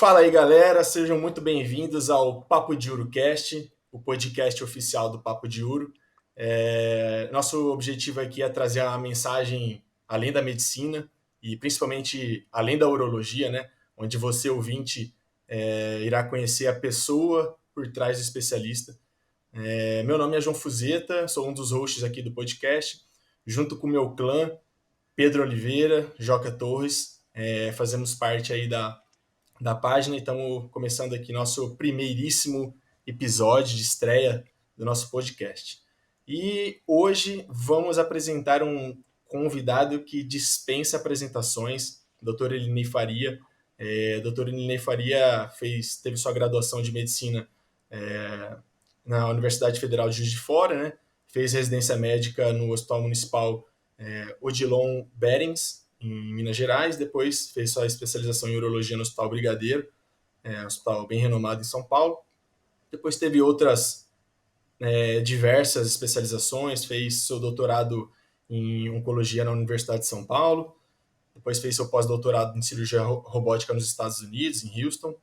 Fala aí, galera, sejam muito bem-vindos ao Papo de UroCast, o podcast oficial do Papo de Uro. Nosso objetivo aqui é trazer uma mensagem além da medicina e principalmente além da urologia, né? Onde você, ouvinte, irá conhecer a pessoa por trás do especialista. Meu nome é João Fuzeta, sou um dos hosts aqui do podcast, junto com o meu clã, Pedro Oliveira, Joca Torres, fazemos parte aí da página e estamos começando aqui nosso primeiríssimo episódio de estreia do nosso podcast. E hoje vamos apresentar um convidado que dispensa apresentações, Dr. Elinei Faria. Dr. Elinei Faria teve sua graduação de medicina na Universidade Federal de Juiz de Fora, né? Fez residência médica no Hospital Municipal Odilon Berens, em Minas Gerais, depois fez sua especialização em urologia no Hospital Brigadeiro, um hospital bem renomado em São Paulo. Depois teve outras diversas especializações, fez seu doutorado em oncologia na Universidade de São Paulo, depois fez seu pós-doutorado em cirurgia robótica nos Estados Unidos, em Houston.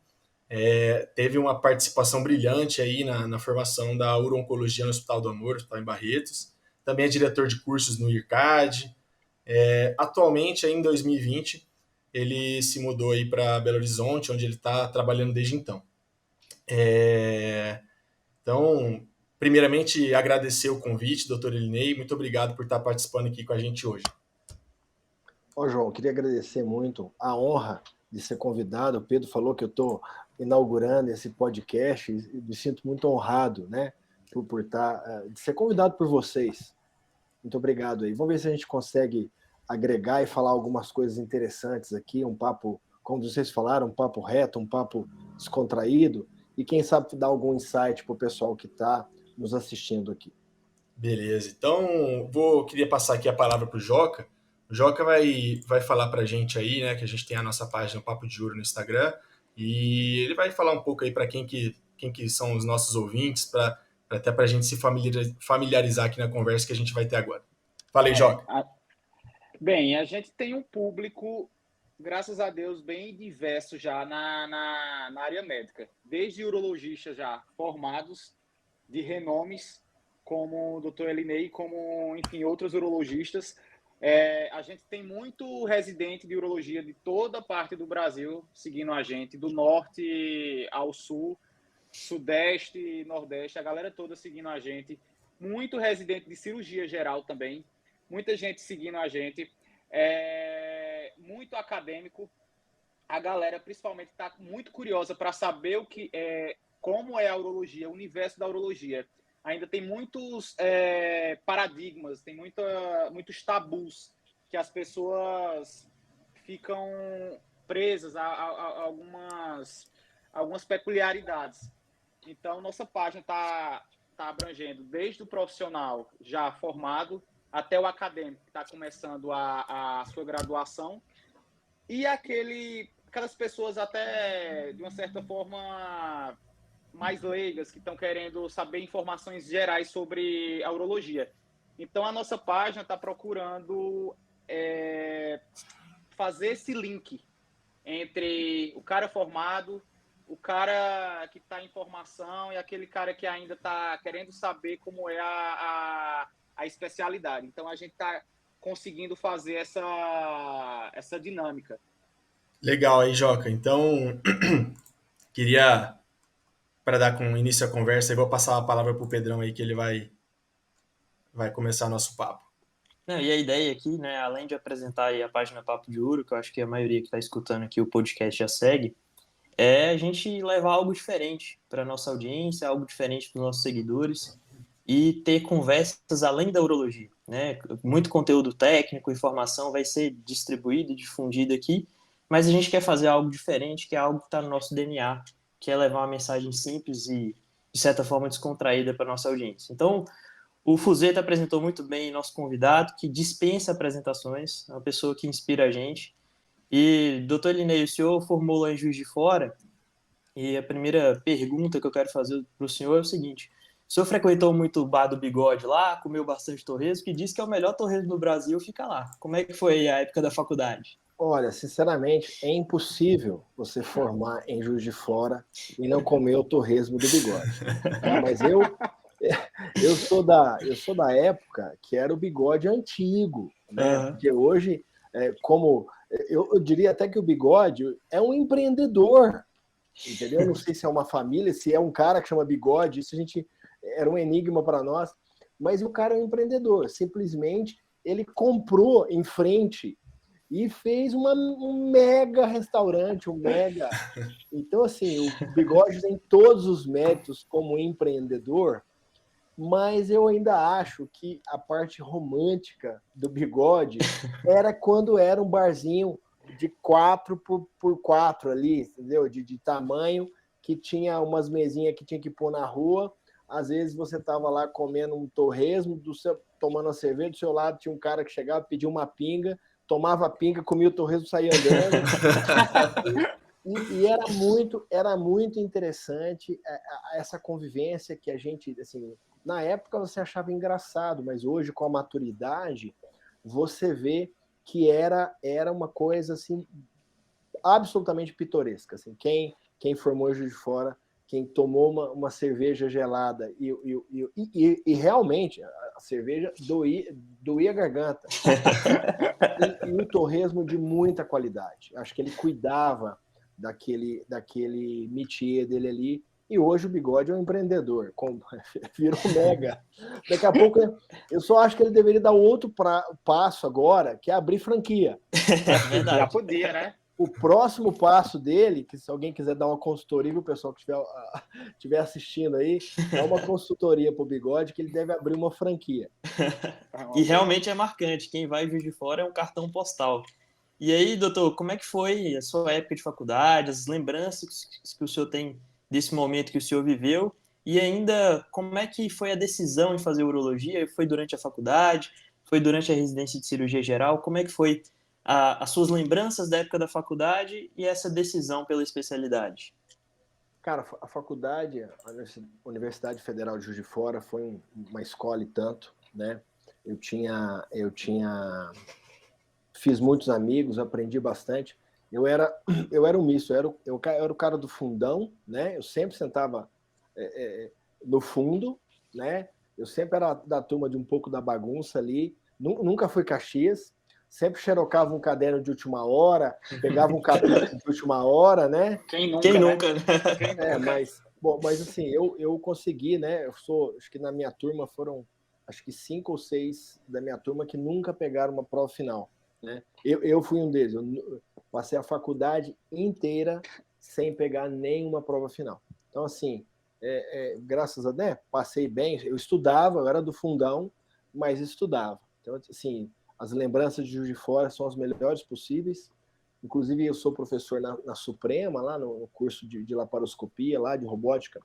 Teve uma participação brilhante aí na formação da uro-oncologia no Hospital do Amor, Hospital em Barretos. Também é diretor de cursos no IRCAD. Atualmente, aí, em 2020, ele se mudou aí para Belo Horizonte, onde ele está trabalhando desde então. Então, primeiramente, agradecer o convite, doutor Elinei. Muito obrigado por estar participando aqui com a gente hoje. João, queria agradecer muito a honra de ser convidado. O Pedro falou que eu estou inaugurando esse podcast e me sinto muito honrado, né, de ser convidado por vocês. Muito obrigado aí. Vamos ver se a gente consegue agregar e falar algumas coisas interessantes aqui, um papo, como vocês falaram, um papo reto, um papo descontraído, e quem sabe dar algum insight para o pessoal que está nos assistindo aqui. Beleza. Então, queria passar aqui a palavra para o Joca. O Joca vai falar para a gente aí, né, que a gente tem a nossa página Papo de Uro no Instagram, e ele vai falar um pouco aí para quem que são os nossos ouvintes, até para a gente se familiarizar aqui na conversa que a gente vai ter agora. Fala aí, Joca. Bem, a gente tem um público, graças a Deus, bem diverso já na área médica. Desde urologistas já formados, de renomes, como o Dr. Elinei, como, enfim, outros urologistas. A gente tem muito residente de urologia de toda parte do Brasil seguindo a gente, do norte ao sul, sudeste, nordeste, a galera toda seguindo a gente. Muito residente de cirurgia geral também, muita gente seguindo a gente. Muito acadêmico. A galera, principalmente, está muito curiosa para saber como é a urologia, o universo da urologia. Ainda tem muitos paradigmas, tem muitos tabus que as pessoas ficam presas a algumas peculiaridades. Então, nossa página está abrangendo desde o profissional já formado até o acadêmico que está começando a sua graduação e aquelas pessoas até, de uma certa forma, mais leigas, que estão querendo saber informações gerais sobre a urologia. Então, a nossa página está procurando fazer esse link entre o cara formado, o cara que está em formação e aquele cara que ainda está querendo saber como é a especialidade. Então, a gente está conseguindo fazer essa dinâmica. Legal aí, Joca. Então, queria, para dar com início à conversa, eu vou passar a palavra para o Pedrão aí, que ele vai começar nosso papo. E a ideia aqui, né, além de apresentar aí a página Papo de Uro, que eu acho que a maioria que está escutando aqui o podcast já segue, é a gente levar algo diferente para a nossa audiência, algo diferente para os nossos seguidores e ter conversas além da urologia, né? Muito conteúdo técnico, informação vai ser distribuído e difundido aqui, mas a gente quer fazer algo diferente, que é algo que está no nosso DNA, que é levar uma mensagem simples e, de certa forma, descontraída para a nossa audiência. Então, o Fuzeta apresentou muito bem nosso convidado, que dispensa apresentações, é uma pessoa que inspira a gente. E, doutor Elinei, o senhor formou lá em Juiz de Fora, e a primeira pergunta que eu quero fazer para o senhor é o seguinte: o senhor frequentou muito o Bar do Bigode lá, comeu bastante torresmo, que diz que é o melhor torresmo do Brasil, fica lá. Como é que foi a época da faculdade? Olha, sinceramente, é impossível você formar em Juiz de Fora e não comer o torresmo do bigode. Tá? Mas eu sou da época que era o bigode antigo, né? Porque hoje, eu diria até que o bigode é um empreendedor, entendeu? Não sei se é uma família, se é um cara que chama bigode, isso era um enigma para nós, mas o cara é um empreendedor, simplesmente ele comprou em frente e fez um mega restaurante, Então, assim, o bigode tem todos os méritos como empreendedor, mas eu ainda acho que a parte romântica do bigode era quando era um barzinho de 4x4 ali, entendeu? De tamanho, que tinha umas mesinhas que tinha que pôr na rua. Às vezes você estava lá comendo um torresmo, tomando uma cerveja, do seu lado tinha um cara que chegava, pedia uma pinga, tomava a pinga, comia o torresmo, saía andando. E era muito interessante essa convivência que a gente, assim, na época você achava engraçado, mas hoje, com a maturidade, você vê que era uma coisa assim absolutamente pitoresca. Assim, quem formou Juiz de Fora, quem tomou uma cerveja gelada e realmente a cerveja doía a garganta. E o torresmo de muita qualidade. Acho que ele cuidava daquele métier dele ali. E hoje o bigode é um empreendedor, virou mega. Daqui a pouco, eu só acho que ele deveria dar outro passo agora, que é abrir franquia. Já podia, né? O próximo passo dele, que se alguém quiser dar uma consultoria, o pessoal que estiver assistindo aí, dá uma consultoria para o bigode, que ele deve abrir uma franquia. E realmente é marcante. Quem vai Juiz de Fora é um cartão postal. E aí, doutor, como é que foi a sua época de faculdade, as lembranças que o senhor tem desse momento que o senhor viveu? E ainda, como é que foi a decisão em fazer urologia? Foi durante a faculdade? Foi durante a residência de cirurgia geral? Como é que foi as suas lembranças da época da faculdade e essa decisão pela especialidade? Cara, a faculdade, a Universidade Federal de Juiz de Fora foi uma escola e tanto, né? Eu fiz muitos amigos, aprendi bastante. Eu era um misto, eu era o cara do fundão, né? Eu sempre sentava no fundo, né? Eu sempre era da turma de um pouco da bagunça ali. Nunca fui Caxias, sempre xerocava um caderno de última hora, pegava um capítulo de última hora, né? Quem nunca, né? Mas assim, eu consegui, né? Acho que na minha turma foram, acho que 5 ou 6 da minha turma que nunca pegaram uma prova final, né? Eu fui um deles. Eu passei a faculdade inteira sem pegar nenhuma prova final. Então, assim, graças a Deus, passei bem. Eu estudava, eu era do fundão, mas estudava. Então, assim, as lembranças de Juiz de Fora são as melhores possíveis. Inclusive, eu sou professor na Suprema, lá no curso de laparoscopia, lá de robótica,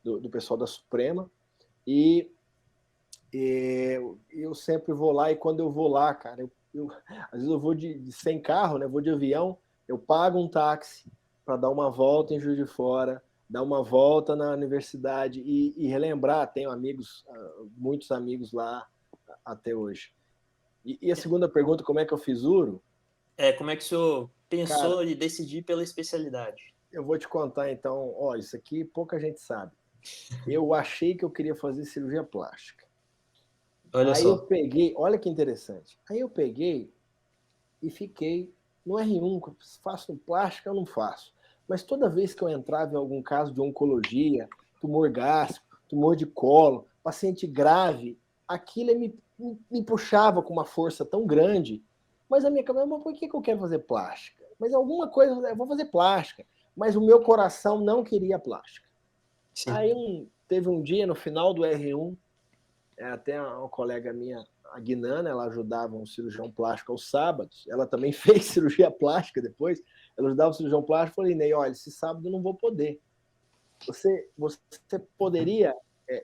do pessoal da Suprema. E eu sempre vou lá, e quando eu vou lá, cara, às vezes eu vou sem carro, né? Vou de avião, eu pago um táxi para dar uma volta em Juiz de Fora, dar uma volta na universidade e relembrar. Tenho muitos amigos lá até hoje. E a segunda pergunta, como é que eu fiz Uro? Como é que o senhor pensou em decidir pela especialidade? Eu vou te contar, então. Olha, isso aqui pouca gente sabe. Eu achei que eu queria fazer cirurgia plástica. Olha só. Eu peguei, olha que interessante. Aí eu peguei e fiquei no R1, faço plástica ou não faço. Mas toda vez que eu entrava em algum caso de oncologia, tumor gástrico, tumor de colo, paciente grave, aquilo me puxava com uma força tão grande. Mas a minha cabeça, mas por que eu quero fazer plástica? Mas alguma coisa, eu vou fazer plástica. Mas o meu coração não queria plástica. Sim. Aí teve um dia, no final do R1, até uma colega minha, a Guinana, ela ajudava um cirurgião plástico aos sábados. Ela também fez cirurgia plástica depois. Ela ajudava o cirurgião plástico. Eu falei, Ney, olha, esse sábado eu não vou poder. Você poderia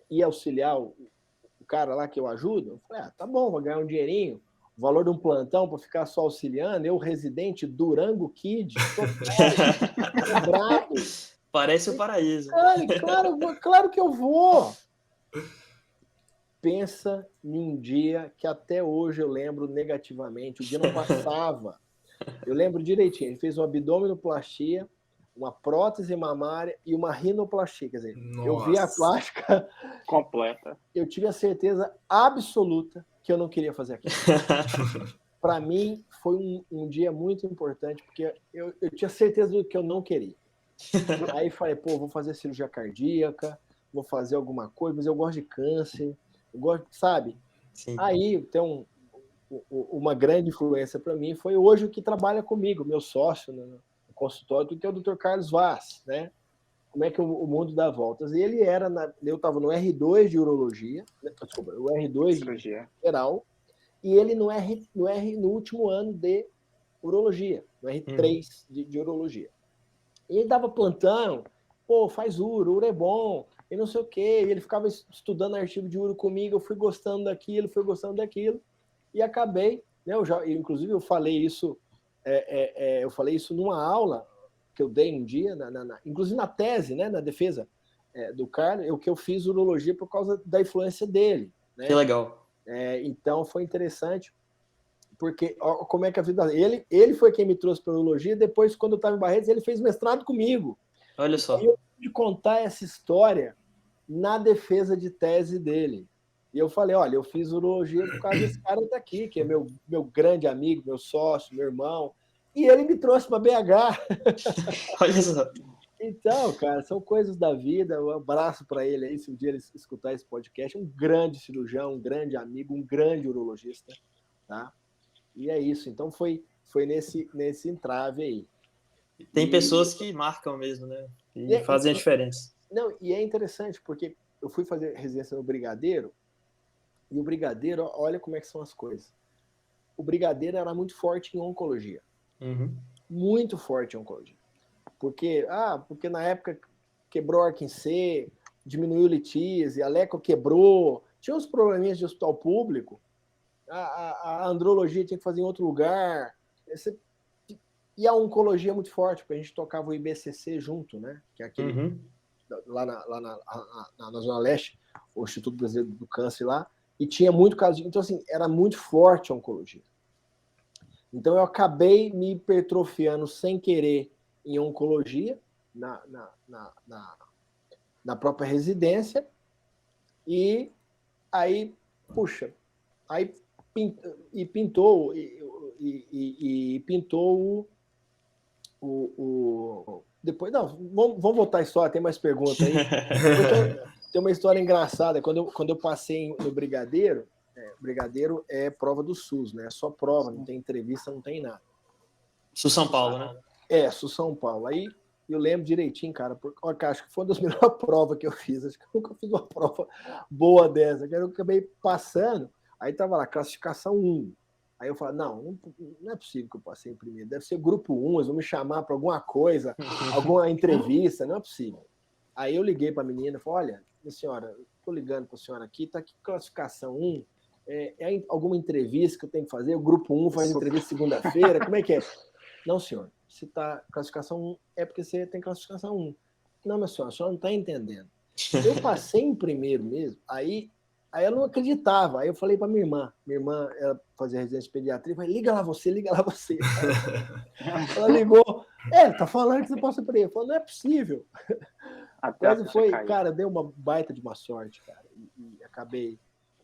ir auxiliar o cara lá que eu ajudo? Eu falei, tá bom, vou ganhar um dinheirinho. O valor de um plantão para ficar só auxiliando. Eu, residente Durango Kid, bravo. Parece o paraíso. Claro que eu vou. Pensa em um dia que até hoje eu lembro negativamente. O dia não passava. Eu lembro direitinho, ele fez uma abdominoplastia, uma prótese mamária e uma rinoplastia. Quer dizer, eu vi a Nossa. plástica, Completa. eu tive a certeza absoluta que eu não queria fazer aquilo. Para mim, foi um dia muito importante, porque eu tinha certeza do que eu não queria. Aí falei, pô, vou fazer cirurgia cardíaca, vou fazer alguma coisa, mas eu gosto de câncer, eu gosto, sabe? Sim. Aí tem uma grande influência para mim foi hoje o que trabalha comigo, meu sócio no consultório, que é o Dr. Carlos Vaz, né? Como é que o mundo dá voltas. E ele eu estava no R2 de urologia, desculpa, o R2 Cirurgia. de geral, e ele no último ano de urologia, no R3 de urologia. E ele dava plantão, pô, faz uro é bom, e não sei o quê. E ele ficava estudando artigo de uro comigo, eu fui gostando daquilo, e acabei, né, inclusive eu falei isso numa aula que eu dei um dia, inclusive na tese, né, na defesa do Carlos, que eu fiz urologia por causa da influência dele. Né? Que legal. Então foi interessante, porque ó, como é que a vida... Ele foi quem me trouxe para a urologia, depois, quando eu estava em Barretos, ele fez mestrado comigo. Olha só. E eu pude contar essa história na defesa de tese dele. E eu falei, olha, eu fiz urologia por causa desse cara daqui, que é meu grande amigo, meu sócio, meu irmão, e ele me trouxe para BH. Olha só. Então, cara, são coisas da vida. Um abraço para ele aí, se um dia ele escutar esse podcast. Um grande cirurgião, um grande amigo, um grande urologista, tá? E é isso. Então foi nesse entrave aí. Tem pessoas que marcam mesmo, né? E fazem a diferença. Não, e é interessante, porque eu fui fazer residência no Brigadeiro, e o Brigadeiro, olha como é que são as coisas. O Brigadeiro era muito forte em oncologia. Muito forte em oncologia. Porque na época quebrou a Arquin-C, diminuiu o litise, a Leco quebrou, tinha uns probleminhas de hospital público, a andrologia tinha que fazer em outro lugar, e a oncologia é muito forte, porque a gente tocava o IBCC junto, né? Que é aquele lá na Zona Leste, o Instituto Brasileiro do Câncer lá, e tinha muito caso. Então, assim, era muito forte a oncologia. Então, eu acabei me hipertrofiando sem querer em oncologia, na própria residência, e aí, puxa, aí pintou depois, não, vamos voltar à história, tem mais perguntas aí. Tem uma história engraçada. Quando eu passei no Brigadeiro, Brigadeiro é prova do SUS, né? É só prova, não tem entrevista, não tem nada. SUS São Paulo, né? SUS São Paulo. Aí eu lembro direitinho, cara, porque acho que foi uma das melhores provas que eu fiz. Acho que eu nunca fiz uma prova boa dessa. Eu acabei passando, aí tava lá, classificação 1. Aí eu falo, não é possível que eu passei em primeiro. Deve ser grupo 1, eles vão me chamar para alguma coisa, alguma entrevista, não é possível. Aí eu liguei para a menina e falei, olha, minha senhora, estou ligando para a senhora aqui, está aqui classificação 1, é alguma entrevista que eu tenho que fazer? O grupo 1 faz entrevista segunda-feira, como é que é? Não, senhor, se está classificação 1, é porque você tem classificação 1. Não, minha senhora, a senhora não está entendendo. Eu passei em primeiro mesmo, aí ela não acreditava. Aí eu falei para minha irmã ela fazia residência de pediatria, eu falei, liga lá você. Ela ligou, tá falando que você passa por aí. Eu falei, não é possível. Mas foi, cara, deu uma baita de uma sorte, cara, e acabei.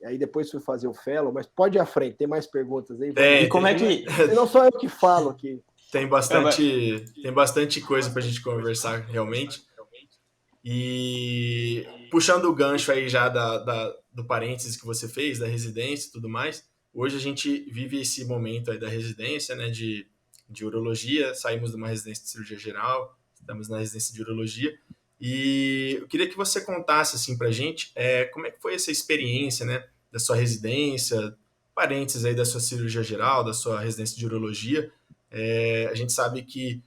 Aí depois fui fazer o fellow, mas pode ir à frente, tem mais perguntas aí? E como é que... Não só eu que falo aqui. Tem bastante coisa para a gente conversar, realmente. E puxando o gancho aí já do parênteses que você fez, da residência e tudo mais, hoje a gente vive esse momento aí da residência, né, de urologia, saímos de uma residência de cirurgia geral, estamos na residência de urologia, e eu queria que você contasse assim pra gente como é que foi essa experiência, né, da sua residência, parênteses aí da sua cirurgia geral, da sua residência de urologia. A gente sabe que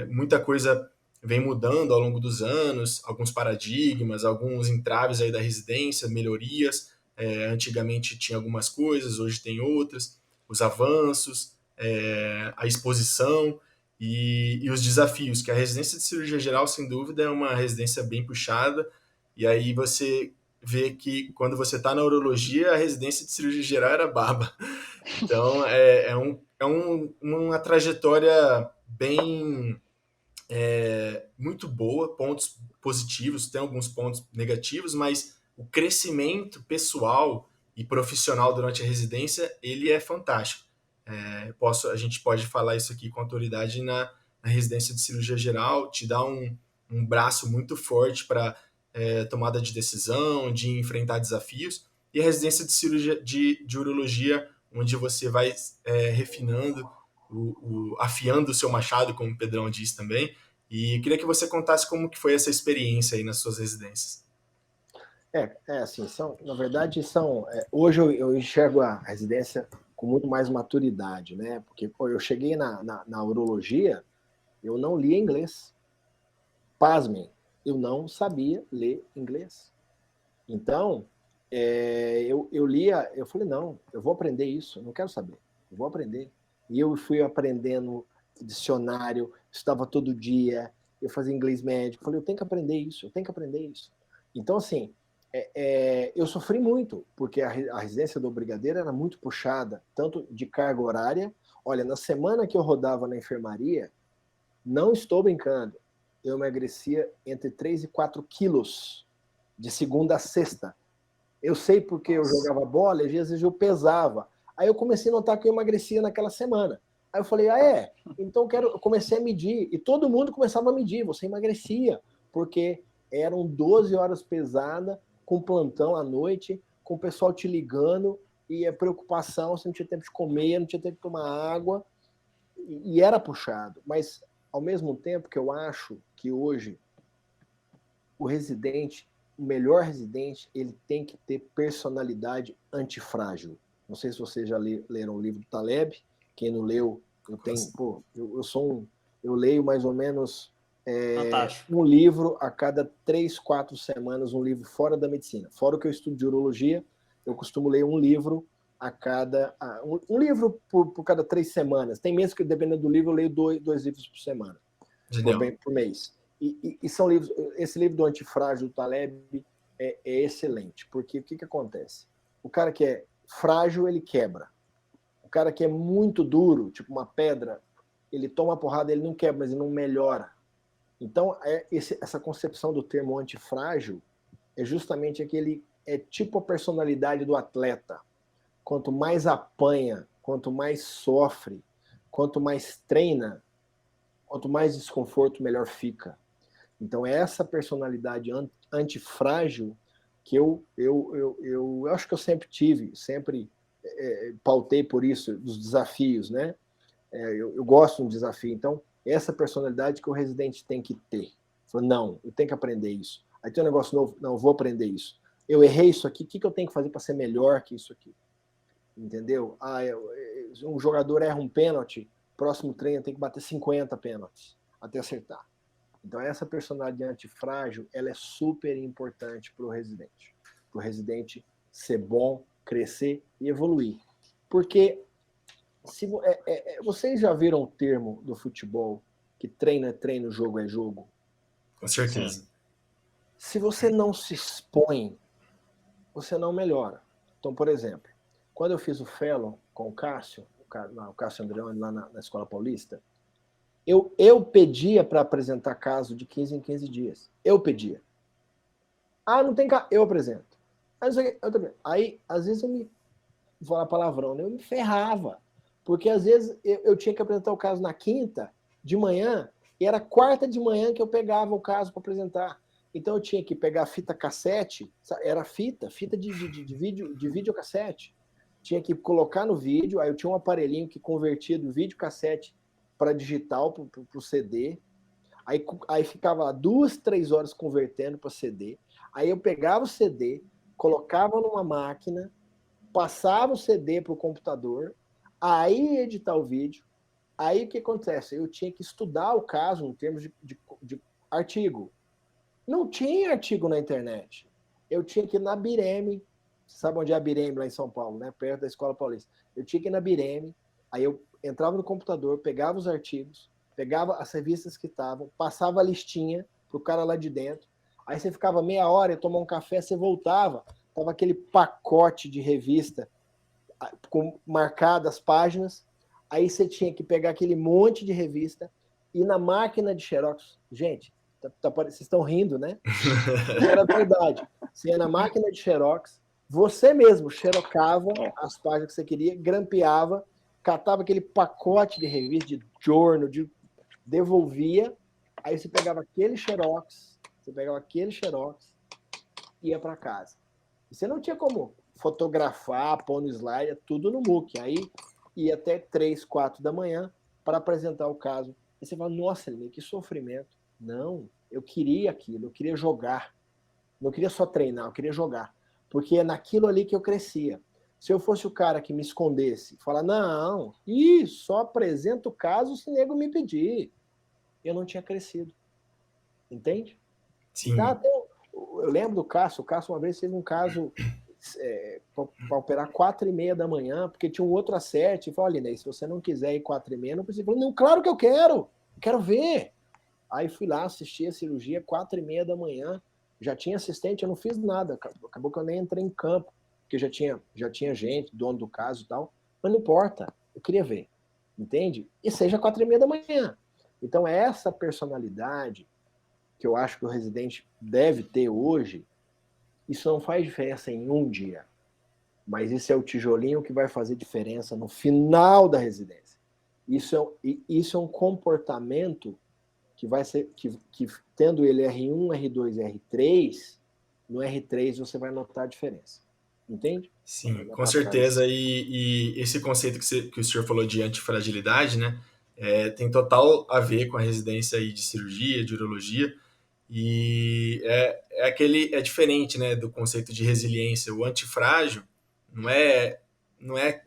muita coisa vem mudando ao longo dos anos, alguns paradigmas, alguns entraves aí da residência, melhorias. Antigamente tinha algumas coisas, hoje tem outras, os avanços, a exposição e os desafios, que a residência de cirurgia geral, sem dúvida, é uma residência bem puxada, e aí você vê que quando você está na urologia, a residência de cirurgia geral era baba. Então, é uma trajetória bem muito boa, pontos positivos, tem alguns pontos negativos, mas o crescimento pessoal e profissional durante a residência, ele é fantástico. A gente pode falar isso aqui com autoridade na residência de cirurgia geral, te dá um braço muito forte para tomada de decisão, de enfrentar desafios, e a residência de cirurgia de urologia, onde você vai refinando, afiando o seu machado, como o Pedrão diz também. E queria que você contasse como que foi essa experiência aí nas suas residências. Assim, na verdade, hoje eu enxergo a residência com muito mais maturidade, né? Porque eu cheguei na urologia, eu não lia inglês. Pasmem, eu não sabia ler inglês. Então, eu lia, eu falei, não, eu vou aprender isso, eu não quero saber, eu vou aprender. E eu fui aprendendo dicionário, estudava todo dia, eu fazia inglês médico, falei, eu tenho que aprender isso, eu tenho que aprender isso. Então, assim, eu sofri muito, porque a residência do Brigadeiro era muito puxada, tanto de carga horária. Olha, na semana que eu rodava na enfermaria, não estou brincando, eu emagrecia entre 3 e 4 quilos de segunda a sexta. Eu sei porque eu jogava bola e às vezes eu pesava. Aí eu comecei a notar que eu emagrecia naquela semana. Aí eu falei, então eu comecei a medir. E todo mundo começava a medir, você emagrecia. Porque eram 12 horas pesadas, com plantão à noite, com o pessoal te ligando, e a preocupação, você não tinha tempo de comer, não tinha tempo de tomar água, e era puxado. Mas, ao mesmo tempo que eu acho que hoje o melhor residente, ele tem que ter personalidade antifrágil. Não sei se vocês já leram o livro do Taleb. Quem não leu, eu leio mais ou menos um livro a cada 3, 4 semanas, um livro fora da medicina. Fora o que eu estudo de urologia, eu costumo ler um livro a cada... um livro por cada 3 semanas. Tem meses que, dependendo do livro, eu leio 2 livros por semana, por mês. E são livros... Esse livro do Antifrágil, do Taleb, é excelente, porque o que acontece? O cara que é frágil, ele quebra. O cara que é muito duro, tipo uma pedra, ele toma a porrada, ele não quebra, mas ele não melhora. Então, essa concepção do termo antifrágil é justamente aquele... É tipo a personalidade do atleta. Quanto mais apanha, quanto mais sofre, quanto mais treina, quanto mais desconforto, melhor fica. Então, é essa personalidade antifrágil que eu acho que eu sempre tive, sempre pautei por isso, dos desafios, né? Eu gosto de um desafio. Então, essa personalidade que o residente tem que ter. Falei, não, eu tenho que aprender isso. Aí tem um negócio novo, não, eu vou aprender isso. Eu errei isso aqui, o que eu tenho que fazer para ser melhor que isso aqui? Entendeu? Um jogador erra um pênalti, próximo treino tem que bater 50 pênaltis até acertar. Então, essa personalidade antifrágil, ela é super importante para o residente ser bom, crescer e evoluir. Porque vocês já viram o termo do futebol que treino é treino, jogo é jogo? Com certeza. Sim. Se você não se expõe, você não melhora. Então, por exemplo, quando eu fiz o fellow com o Cássio Andreoni, lá na Escola Paulista, eu pedia para apresentar caso de 15 em 15 dias. Eu pedia. Não tem caso, eu apresento. Aí, às vezes, vou falar palavrão, né? Eu me ferrava. Porque, às vezes, eu tinha que apresentar o caso na quinta, de manhã, e era quarta de manhã que eu pegava o caso para apresentar. Então, eu tinha que pegar a fita cassete, era fita de videocassete. Tinha que colocar no vídeo, aí eu tinha um aparelhinho que convertia do videocassete para digital, para o CD. Aí ficava 2, 3 horas convertendo para CD. Aí eu pegava o CD, colocava numa máquina, passava o CD para o computador, aí editar o vídeo. Aí o que acontece? Eu tinha que estudar o caso em termos de artigo. Não tinha artigo na internet. Eu tinha que ir na Bireme, você sabe onde é a Bireme, lá em São Paulo, né? Perto da Escola Paulista. Eu tinha que ir na Bireme, aí eu entrava no computador, pegava os artigos, pegava as revistas que estavam, passava a listinha pro cara lá de dentro, aí você ficava meia hora, ia tomar um café, você voltava, tava aquele pacote de revista com marcadas páginas, Aí você tinha que pegar aquele monte de revista e na máquina de xerox. Gente, vocês estão rindo, né? Era a tua idade. Você ia na máquina de xerox, você mesmo xerocava as páginas que você queria, grampeava, catava aquele pacote de revista, de jornal, devolvia, aí você pegava aquele xerox, e ia para casa. E você não tinha como fotografar, pôr no slide, tudo no MOOC. Aí ia até 3, 4 da manhã para apresentar o caso. E você fala, nossa, Lili, que sofrimento. Não, eu queria aquilo, eu queria jogar. Não queria só treinar, eu queria jogar. Porque é naquilo ali que eu crescia. Se eu fosse o cara que me escondesse, falar, não, só apresento o caso se o nego me pedir. Eu não tinha crescido. Entende? Sim. Tá, eu lembro do Cássio. O Cássio uma vez fez um caso para operar 4h30 da manhã, porque tinha um outro acerte. E falou, olha, Inês, se você não quiser ir 4h30, não precisa. Falei, não, claro que eu quero ver. Aí fui lá, assisti a cirurgia, 4h30 da manhã, já tinha assistente, eu não fiz nada, acabou que eu nem entrei em campo, porque já tinha gente, dono do caso e tal, mas não importa, eu queria ver, entende? E seja 4h30 da manhã. Então essa personalidade que eu acho que o residente deve ter hoje, isso não faz diferença em um dia, mas isso é o tijolinho que vai fazer diferença no final da residência. Isso é um comportamento que vai ser, que tendo ele R1, R2 e R3, no R3 você vai notar a diferença. Entende? Sim, com certeza. E esse conceito que o senhor falou de antifragilidade, né, tem total a ver com a residência aí de cirurgia, de urologia, e é diferente, né, do conceito de resiliência. O antifrágil não é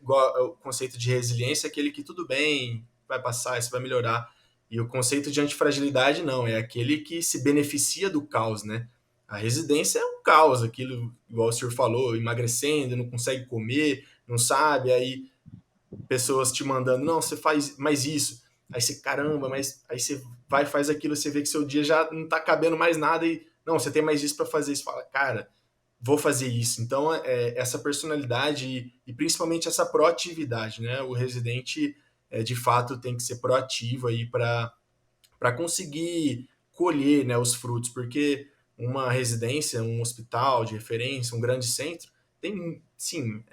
igual o conceito de resiliência, aquele que tudo bem, vai passar, isso vai melhorar. E o conceito de antifragilidade não, é aquele que se beneficia do caos, né? A residência é um caos, aquilo, igual o senhor falou, emagrecendo, não consegue comer, não sabe, aí pessoas te mandando, não, você faz mais isso. Aí você, caramba, mas aí você vai, faz aquilo, você vê que seu dia já não tá cabendo mais nada e, não, você tem mais isso para fazer. Você fala, cara, vou fazer isso. Então, essa personalidade e principalmente essa proatividade, né? O residente, de fato, tem que ser proativo aí para conseguir colher, né, os frutos, porque uma residência, um hospital de referência, um grande centro, tem, sim,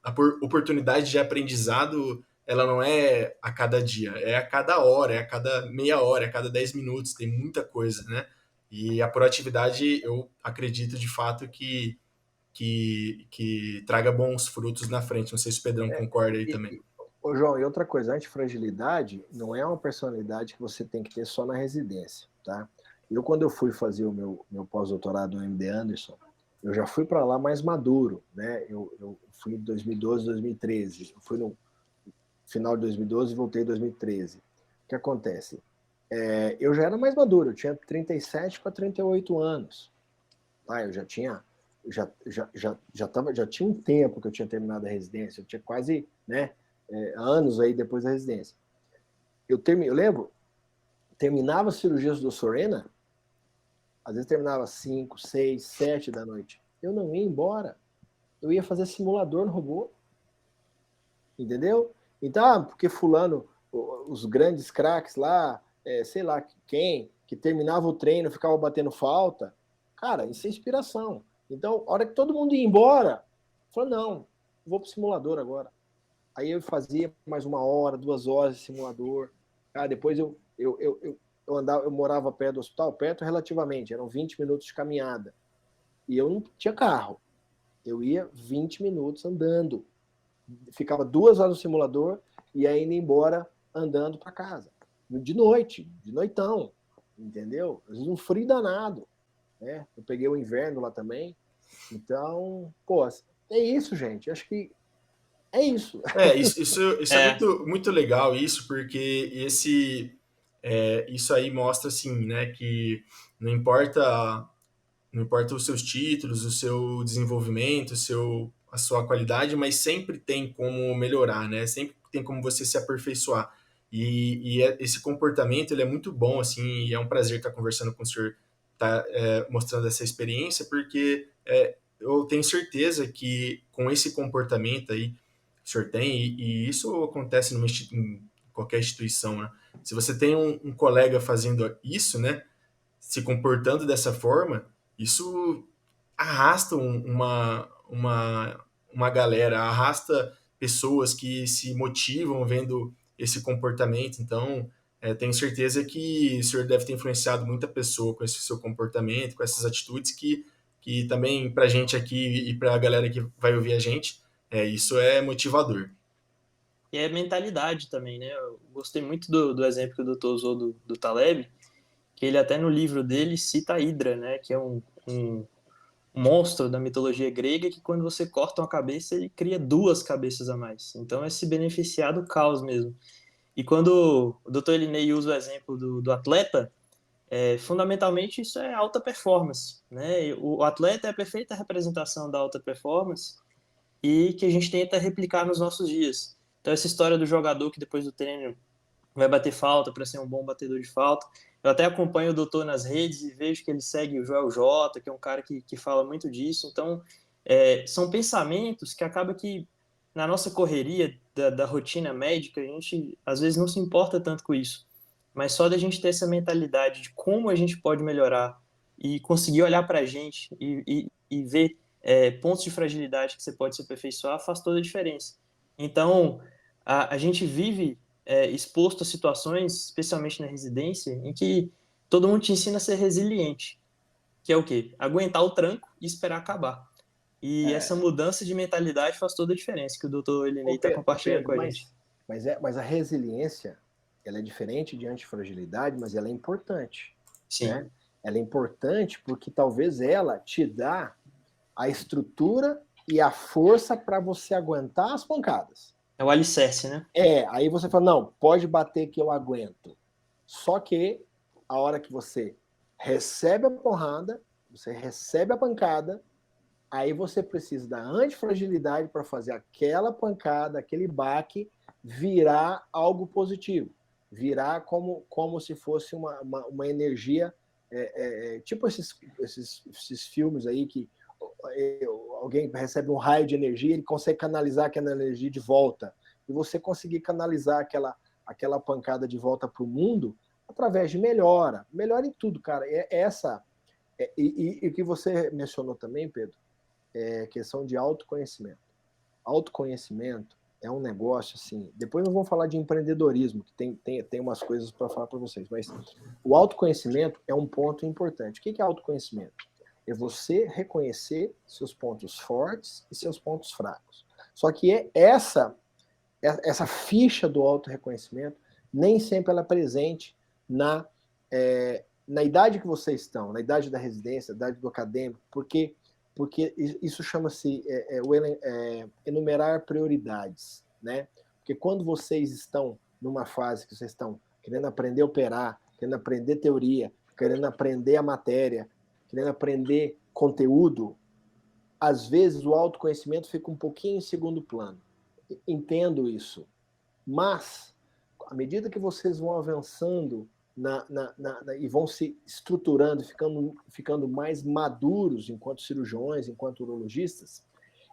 a oportunidade de aprendizado, ela não é a cada dia, é a cada hora, é a cada meia hora, é a cada 10 minutos, tem muita coisa, né? E a proatividade, eu acredito de fato que traga bons frutos na frente. Não sei se o Pedrão concorda aí também. Ô, João, e outra coisa, a antifragilidade não é uma personalidade que você tem que ter só na residência, tá? Quando eu fui fazer o meu pós-doutorado no MD Anderson, eu já fui para lá mais maduro, né? Eu fui em 2012, 2013. Eu fui no final de 2012 e voltei em 2013. O que acontece? Eu já era mais maduro, eu tinha 37 para 38 anos. Tá? Eu já tinha um tempo que eu tinha terminado a residência, eu tinha quase, né, anos aí depois da residência. Eu lembro, terminava as cirurgias do Sorena, às vezes terminava 5, 6, 7 da noite. Eu não ia embora. Eu ia fazer simulador no robô. Entendeu? Então, porque fulano, os grandes craques lá, sei lá quem, que terminava o treino, ficava batendo falta. Cara, isso é inspiração. Então, a hora que todo mundo ia embora, eu falei, não, vou pro simulador agora. Aí eu fazia mais 1 hora, 2 horas de simulador. Depois eu morava perto do hospital, perto relativamente, eram 20 minutos de caminhada. E eu não tinha carro. Eu ia 20 minutos andando. Ficava 2 horas no simulador e aí indo embora andando para casa. De noite, de noitão, entendeu? Às vezes um frio danado. Né? Eu peguei o inverno lá também. Então, pô, é isso, gente. Acho que é isso. Isso é muito, muito legal, isso, porque isso aí mostra, assim, né, que não importa os seus títulos, o seu desenvolvimento, a sua qualidade, mas sempre tem como melhorar, né? Sempre tem como você se aperfeiçoar. E esse comportamento, ele é muito bom, assim, e é um prazer estar conversando com o senhor, mostrando essa experiência, porque eu tenho certeza que com esse comportamento aí, o senhor tem, e isso acontece em qualquer instituição, né? Se você tem um colega fazendo isso, né, se comportando dessa forma, isso arrasta uma galera, arrasta pessoas que se motivam vendo esse comportamento. Então, tenho certeza que o senhor deve ter influenciado muita pessoa com esse seu comportamento, com essas atitudes que também para a gente aqui e para a galera que vai ouvir a gente, isso é motivador. E é mentalidade também, né? Eu gostei muito do exemplo que o doutor usou do Taleb, que ele até no livro dele cita a Hidra, né? Que é um monstro da mitologia grega que quando você corta uma cabeça, ele cria duas cabeças a mais. Então é se beneficiar do caos mesmo. E quando o Dr. Elinei usa o exemplo do atleta, fundamentalmente isso é alta performance, né? O atleta é a perfeita representação da alta performance e que a gente tenta replicar nos nossos dias. Então essa história do jogador que depois do treino vai bater falta para ser um bom batedor de falta. Eu até acompanho o doutor nas redes e vejo que ele segue o Joel J, que é um cara que fala muito disso. Então, são pensamentos que acaba que na nossa correria da rotina médica, a gente às vezes não se importa tanto com isso. Mas só da gente ter essa mentalidade de como a gente pode melhorar e conseguir olhar para a gente e ver pontos de fragilidade que você pode se aperfeiçoar faz toda a diferença. Então, a gente vive exposto a situações, especialmente na residência, em que todo mundo te ensina a ser resiliente, que é o quê? Aguentar o tranco e esperar acabar. E essa mudança de mentalidade faz toda a diferença, que o doutor Elinei está compartilhando com a gente. Mas a resiliência, ela é diferente de antifragilidade, mas ela é importante. Sim. Né? Ela é importante porque talvez ela te dá a estrutura e a força para você aguentar as pancadas. É o alicerce, né? Aí você fala, não, pode bater que eu aguento. Só que a hora que você recebe a porrada, você recebe a pancada, aí você precisa da antifragilidade para fazer aquela pancada, aquele baque, virar algo positivo. Virar como se fosse uma energia, tipo esses filmes aí que alguém recebe um raio de energia, ele consegue canalizar aquela energia de volta. E você conseguir canalizar aquela pancada de volta para o mundo através de melhora em tudo, cara. E o que você mencionou também, Pedro, é questão de autoconhecimento. Autoconhecimento é um negócio assim. Depois nós vamos falar de empreendedorismo, que tem umas coisas para falar para vocês, mas o autoconhecimento é um ponto importante. O que é autoconhecimento? É você reconhecer seus pontos fortes e seus pontos fracos. Só que essa ficha do autorreconhecimento nem sempre ela é presente na idade que vocês estão, na idade da residência, na idade do acadêmico, porque isso chama-se enumerar prioridades, né? Porque quando vocês estão numa fase que vocês estão querendo aprender a operar, querendo aprender teoria, querendo aprender a matéria, querendo aprender conteúdo, às vezes o autoconhecimento fica um pouquinho em segundo plano. Entendo isso. Mas, à medida que vocês vão avançando e vão se estruturando, ficando mais maduros enquanto cirurgiões, enquanto urologistas,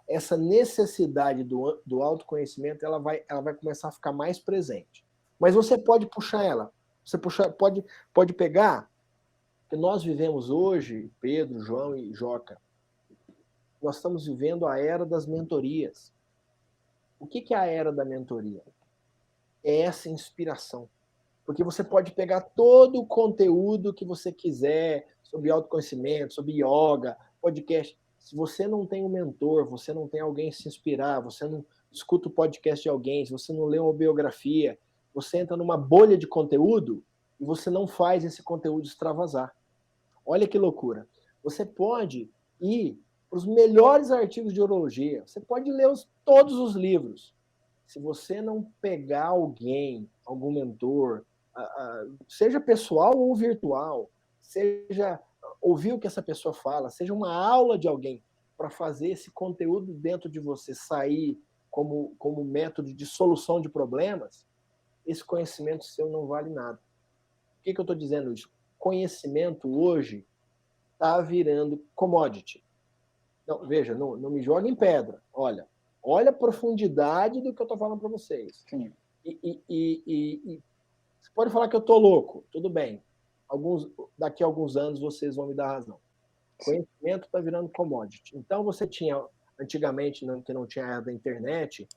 essa necessidade do autoconhecimento ela vai começar a ficar mais presente. Mas você pode puxar ela. Você pode pegar. Que nós vivemos hoje, Pedro, João e Joca, nós estamos vivendo a era das mentorias. O que é a era da mentoria? É essa inspiração. Porque você pode pegar todo o conteúdo que você quiser sobre autoconhecimento, sobre yoga, podcast. Se você não tem um mentor, você não tem alguém se inspirar, você não escuta o podcast de alguém, se você não lê uma biografia, você entra numa bolha de conteúdo e você não faz esse conteúdo extravasar. Olha que loucura. Você pode ir para os melhores artigos de urologia, você pode ler todos os livros. Se você não pegar algum mentor, seja pessoal ou virtual, seja ouvir o que essa pessoa fala, seja uma aula de alguém para fazer esse conteúdo dentro de você sair como método de solução de problemas, esse conhecimento seu não vale nada. Por que eu estou dizendo isso? Conhecimento hoje está virando commodity. Não, veja, não me joga em pedra. Olha, Olha a profundidade do que eu estou falando para vocês. Sim. E você pode falar que eu estou louco, tudo bem. Daqui a alguns anos vocês vão me dar razão. Conhecimento está virando commodity. Então você tinha, antigamente, que não tinha a era da internet,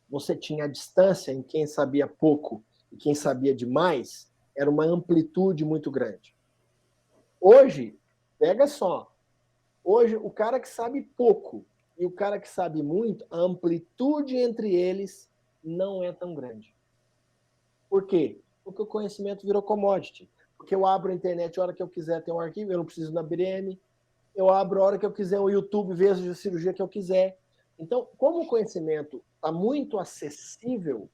você tinha a distância em quem sabia pouco e quem sabia demais, era uma amplitude muito grande. Hoje, pega só, hoje o cara que sabe pouco e o cara que sabe muito, a amplitude entre eles não é tão grande. Por quê? Porque o conhecimento virou commodity. Porque eu abro a internet a hora que eu quiser ter um arquivo, eu não preciso da BRM, eu abro a hora que eu quiser o YouTube, vejo a cirurgia que eu quiser. Então, como o conhecimento está muito acessível,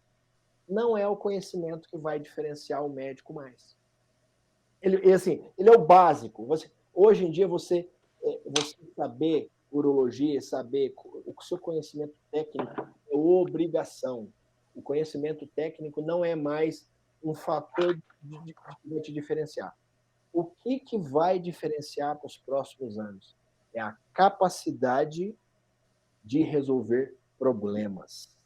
não é o conhecimento que vai diferenciar o médico mais. Ele é o básico. Hoje em dia, você saber urologia, saber o seu conhecimento técnico é obrigação. O conhecimento técnico não é mais um fator de te diferenciar. O que vai diferenciar para os próximos anos? É a capacidade de resolver problemas.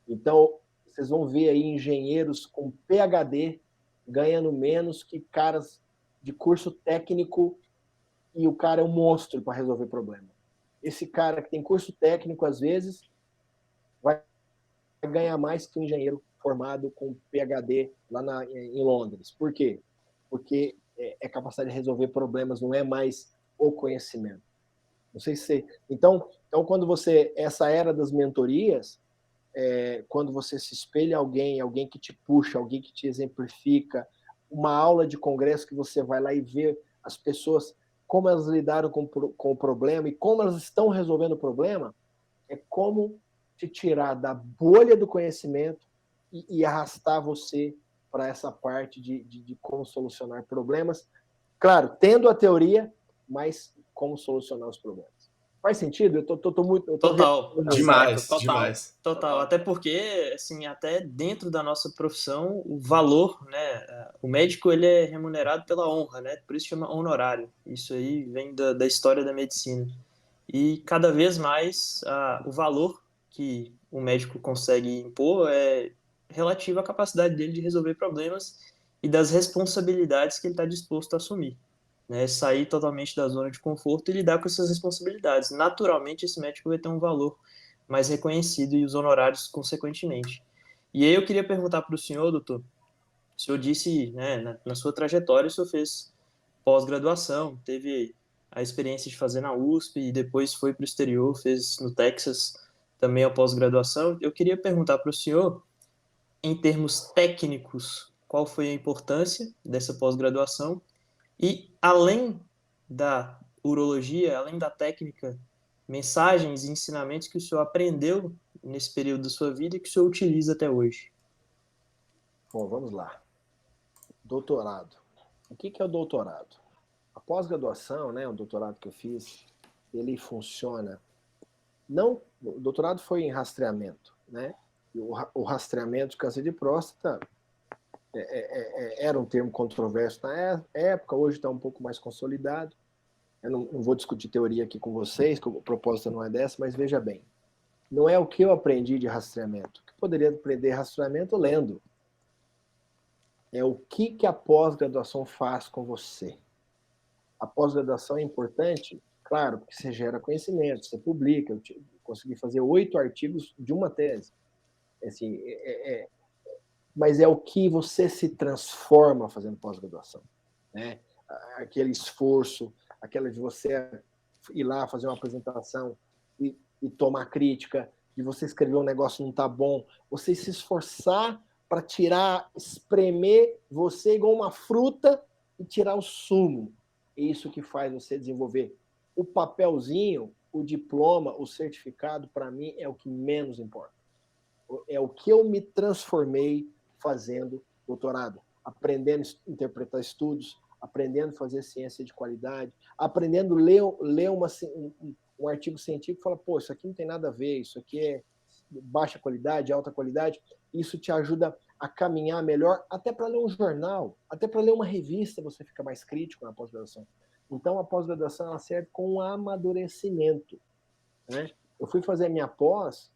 Então, vocês vão ver aí engenheiros com PhD ganhando menos que caras de curso técnico e o cara é um monstro para resolver problema. Esse cara que tem curso técnico, às vezes, vai ganhar mais que um engenheiro formado com PhD lá em Londres. Por quê? Porque é capacidade de resolver problemas, não é mais o conhecimento. Não sei se então quando essa era das mentorias, quando você se espelha alguém que te puxa, alguém que te exemplifica, uma aula de congresso que você vai lá e vê as pessoas como elas lidaram com o problema e como elas estão resolvendo o problema, é como te tirar da bolha do conhecimento e arrastar você para essa parte de como solucionar problemas. Claro, tendo a teoria, mas como solucionar os problemas. Faz sentido? Eu tô muito... Total. Demais, Total. demais. Total. Até porque, assim, até dentro da nossa profissão, o valor, né? O médico, ele é remunerado pela honra, né? Por isso chama honorário. Isso aí vem da história da medicina. E cada vez mais o valor que o médico consegue impor é relativo à capacidade dele de resolver problemas e das responsabilidades que ele está disposto a assumir. Né? Sair totalmente da zona de conforto e lidar com essas responsabilidades. Naturalmente, esse médico vai ter um valor mais reconhecido e os honorários consequentemente. E aí eu queria perguntar para o senhor, doutor, o senhor disse, né, na sua trajetória, o senhor fez pós-graduação, teve a experiência de fazer na USP e depois foi para o exterior, fez no Texas também a pós-graduação. Eu queria perguntar para o senhor, em termos técnicos, qual foi a importância dessa pós-graduação e, além da urologia, além da técnica, mensagens e ensinamentos que o senhor aprendeu nesse período da sua vida e que o senhor utiliza até hoje. Bom, vamos lá. Doutorado. O que é o doutorado? A pós-graduação, né, o doutorado que eu fiz, ele funciona... Não, o doutorado foi em rastreamento, né? O rastreamento de câncer de próstata era um termo controverso na época, hoje está um pouco mais consolidado. Eu não vou discutir teoria aqui com vocês, que a proposta não é dessa, mas veja bem, não é o que eu aprendi de rastreamento. O que eu poderia aprender rastreamento lendo. É o que a pós-graduação faz com você. A pós-graduação é importante, claro, porque você gera conhecimento, você publica. Eu consegui fazer 8 artigos de uma tese. Assim, mas é o que você se transforma fazendo pós-graduação, né? Aquele esforço, aquela de você ir lá fazer uma apresentação e tomar crítica, de você escrever um negócio não tá bom, você se esforçar para tirar, espremer você igual uma fruta e tirar o sumo. É isso que faz você desenvolver. O papelzinho, o diploma, o certificado, para mim, é o que menos importa. É o que eu me transformei fazendo doutorado, aprendendo a interpretar estudos, aprendendo a fazer ciência de qualidade, aprendendo a ler um artigo científico e falar, pô, isso aqui não tem nada a ver, isso aqui é baixa qualidade, alta qualidade. Isso te ajuda a caminhar melhor, até para ler um jornal, até para ler uma revista, você fica mais crítico na pós-graduação. Então, a pós-graduação ela serve com um amadurecimento, né? Eu fui fazer a minha pós,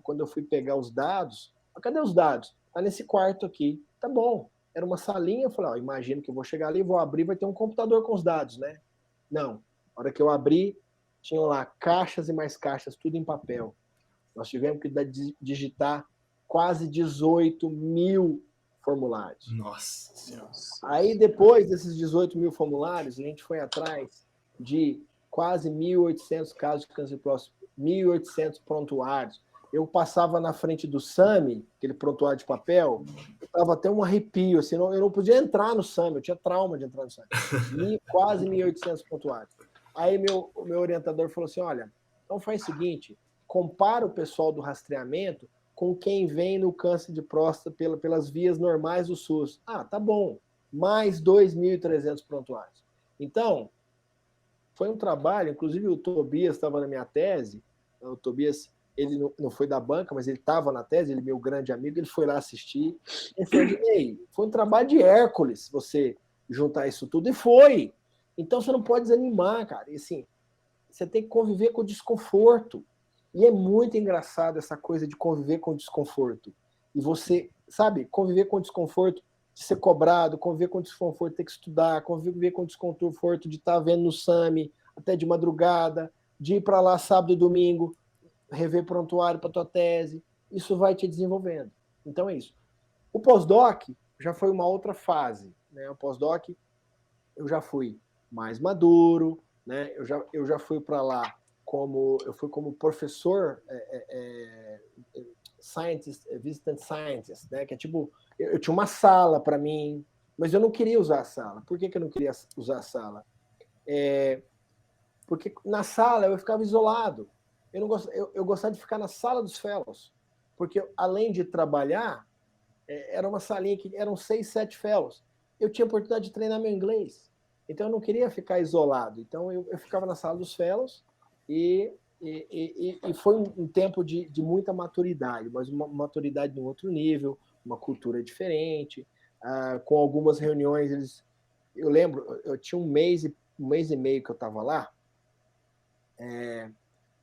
quando eu fui pegar os dados, cadê os dados? Tá nesse quarto aqui. Tá bom. Era uma salinha, eu falei, imagino que eu vou chegar ali, vou abrir, vai ter um computador com os dados, né? Não. Na hora que eu abri, tinham lá caixas e mais caixas, tudo em papel. Nós tivemos que digitar quase 18 mil formulários. Nossa Senhora. Aí, depois desses 18 mil formulários, a gente foi atrás de quase 1.800 casos de câncer de próstata, 1.800 prontuários. Eu passava na frente do SAMI, aquele prontuário de papel, eu tava até um arrepio, assim, eu não podia entrar no SAMI, eu tinha trauma de entrar no SAMI. Quase 1.800 prontuários. Aí o meu orientador falou assim, olha, então faz o seguinte, compara o pessoal do rastreamento com quem vem no câncer de próstata pelas vias normais do SUS. Tá bom, mais 2.300 prontuários. Então, foi um trabalho, inclusive o Tobias estava na minha tese, o Tobias, ele não foi da banca, mas ele estava na tese, ele é meu grande amigo, ele foi lá assistir, ele falou, foi um trabalho de Hércules você juntar isso tudo, e foi. Então você não pode desanimar, cara, e assim, você tem que conviver com o desconforto, e é muito engraçado essa coisa de conviver com o desconforto, e você, sabe, conviver com o desconforto de ser cobrado, conviver com o desconforto de ter que estudar, conviver com o desconforto de estar vendo no SAMI até de madrugada, de ir para lá sábado e domingo, rever prontuário para tua tese, isso vai te desenvolvendo. Então é isso. O pós-doc já foi uma outra fase, né? O pós-doc eu já fui mais maduro, né? Eu já fui para lá como professor scientist, visitant scientist, né? Que é tipo, eu tinha uma sala para mim, mas eu não queria usar a sala. Por que eu não queria usar a sala? Porque na sala eu ficava isolado. Eu gostava de ficar na sala dos fellows, porque além de trabalhar, era uma salinha que eram 6, 7 fellows. Eu tinha a oportunidade de treinar meu inglês, então eu não queria ficar isolado. Então eu ficava na sala dos fellows e foi um tempo de muita maturidade, mas uma maturidade de um outro nível, uma cultura diferente, com algumas reuniões. Eu lembro, eu tinha um mês e meio que eu estava lá.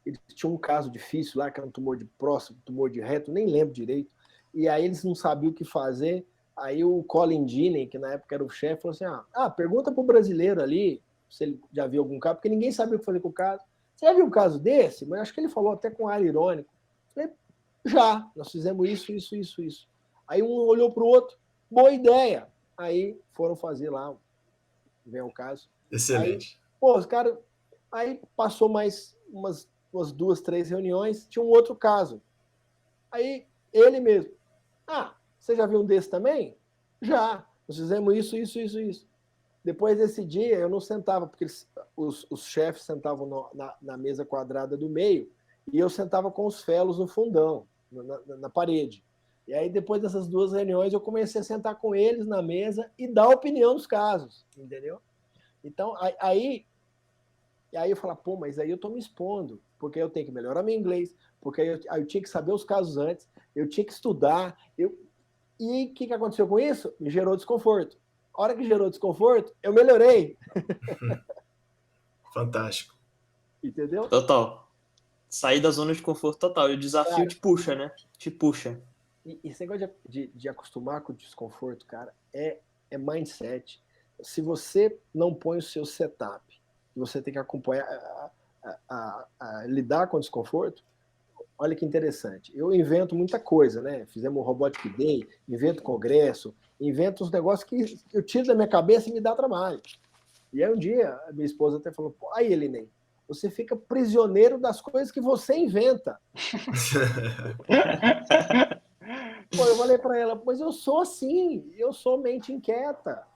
Eles tinham um caso difícil lá, que era um tumor de próstata, tumor de reto, nem lembro direito. E aí eles não sabiam o que fazer. Aí o Colin Diney, que na época era o chefe, falou assim, pergunta para o brasileiro ali se ele já viu algum caso, porque ninguém sabia o que fazer com o caso. Você já viu um caso desse? Mas acho que ele falou até com ar irônico. Eu falei, já, nós fizemos isso. Aí um olhou para o outro, boa ideia. Aí foram fazer lá, vem o caso. Excelente. Aí, os caras... Aí passou mais umas 2, 3 reuniões, tinha um outro caso. Aí ele mesmo, você já viu um desse também? Já, nós fizemos isso. Depois desse dia, eu não sentava, porque os chefes sentavam na mesa quadrada do meio, e eu sentava com os fellows no fundão, na parede. E aí, depois dessas 2 reuniões, eu comecei a sentar com eles na mesa e dar opinião dos casos, entendeu? Então, aí eu falo, mas aí eu estou me expondo, porque eu tenho que melhorar meu inglês, porque aí eu tinha que saber os casos antes, eu tinha que estudar. E o que aconteceu com isso? Me gerou desconforto. A hora que gerou desconforto, eu melhorei. Fantástico. Entendeu? Total. Sair da zona de conforto total. E o desafio te puxa, né? Te puxa. E esse negócio de acostumar com o desconforto, cara, é mindset. Se você não põe o seu setup, você tem que acompanhar, lidar com o desconforto, olha que interessante. Eu invento muita coisa, né? Fizemos o Robotic Day, invento congresso, invento uns negócios que eu tiro da minha cabeça e me dá trabalho. E aí um dia, a minha esposa até falou, aí, Elinei, você fica prisioneiro das coisas que você inventa. Eu falei para ela, mas eu sou assim, eu sou mente inquieta.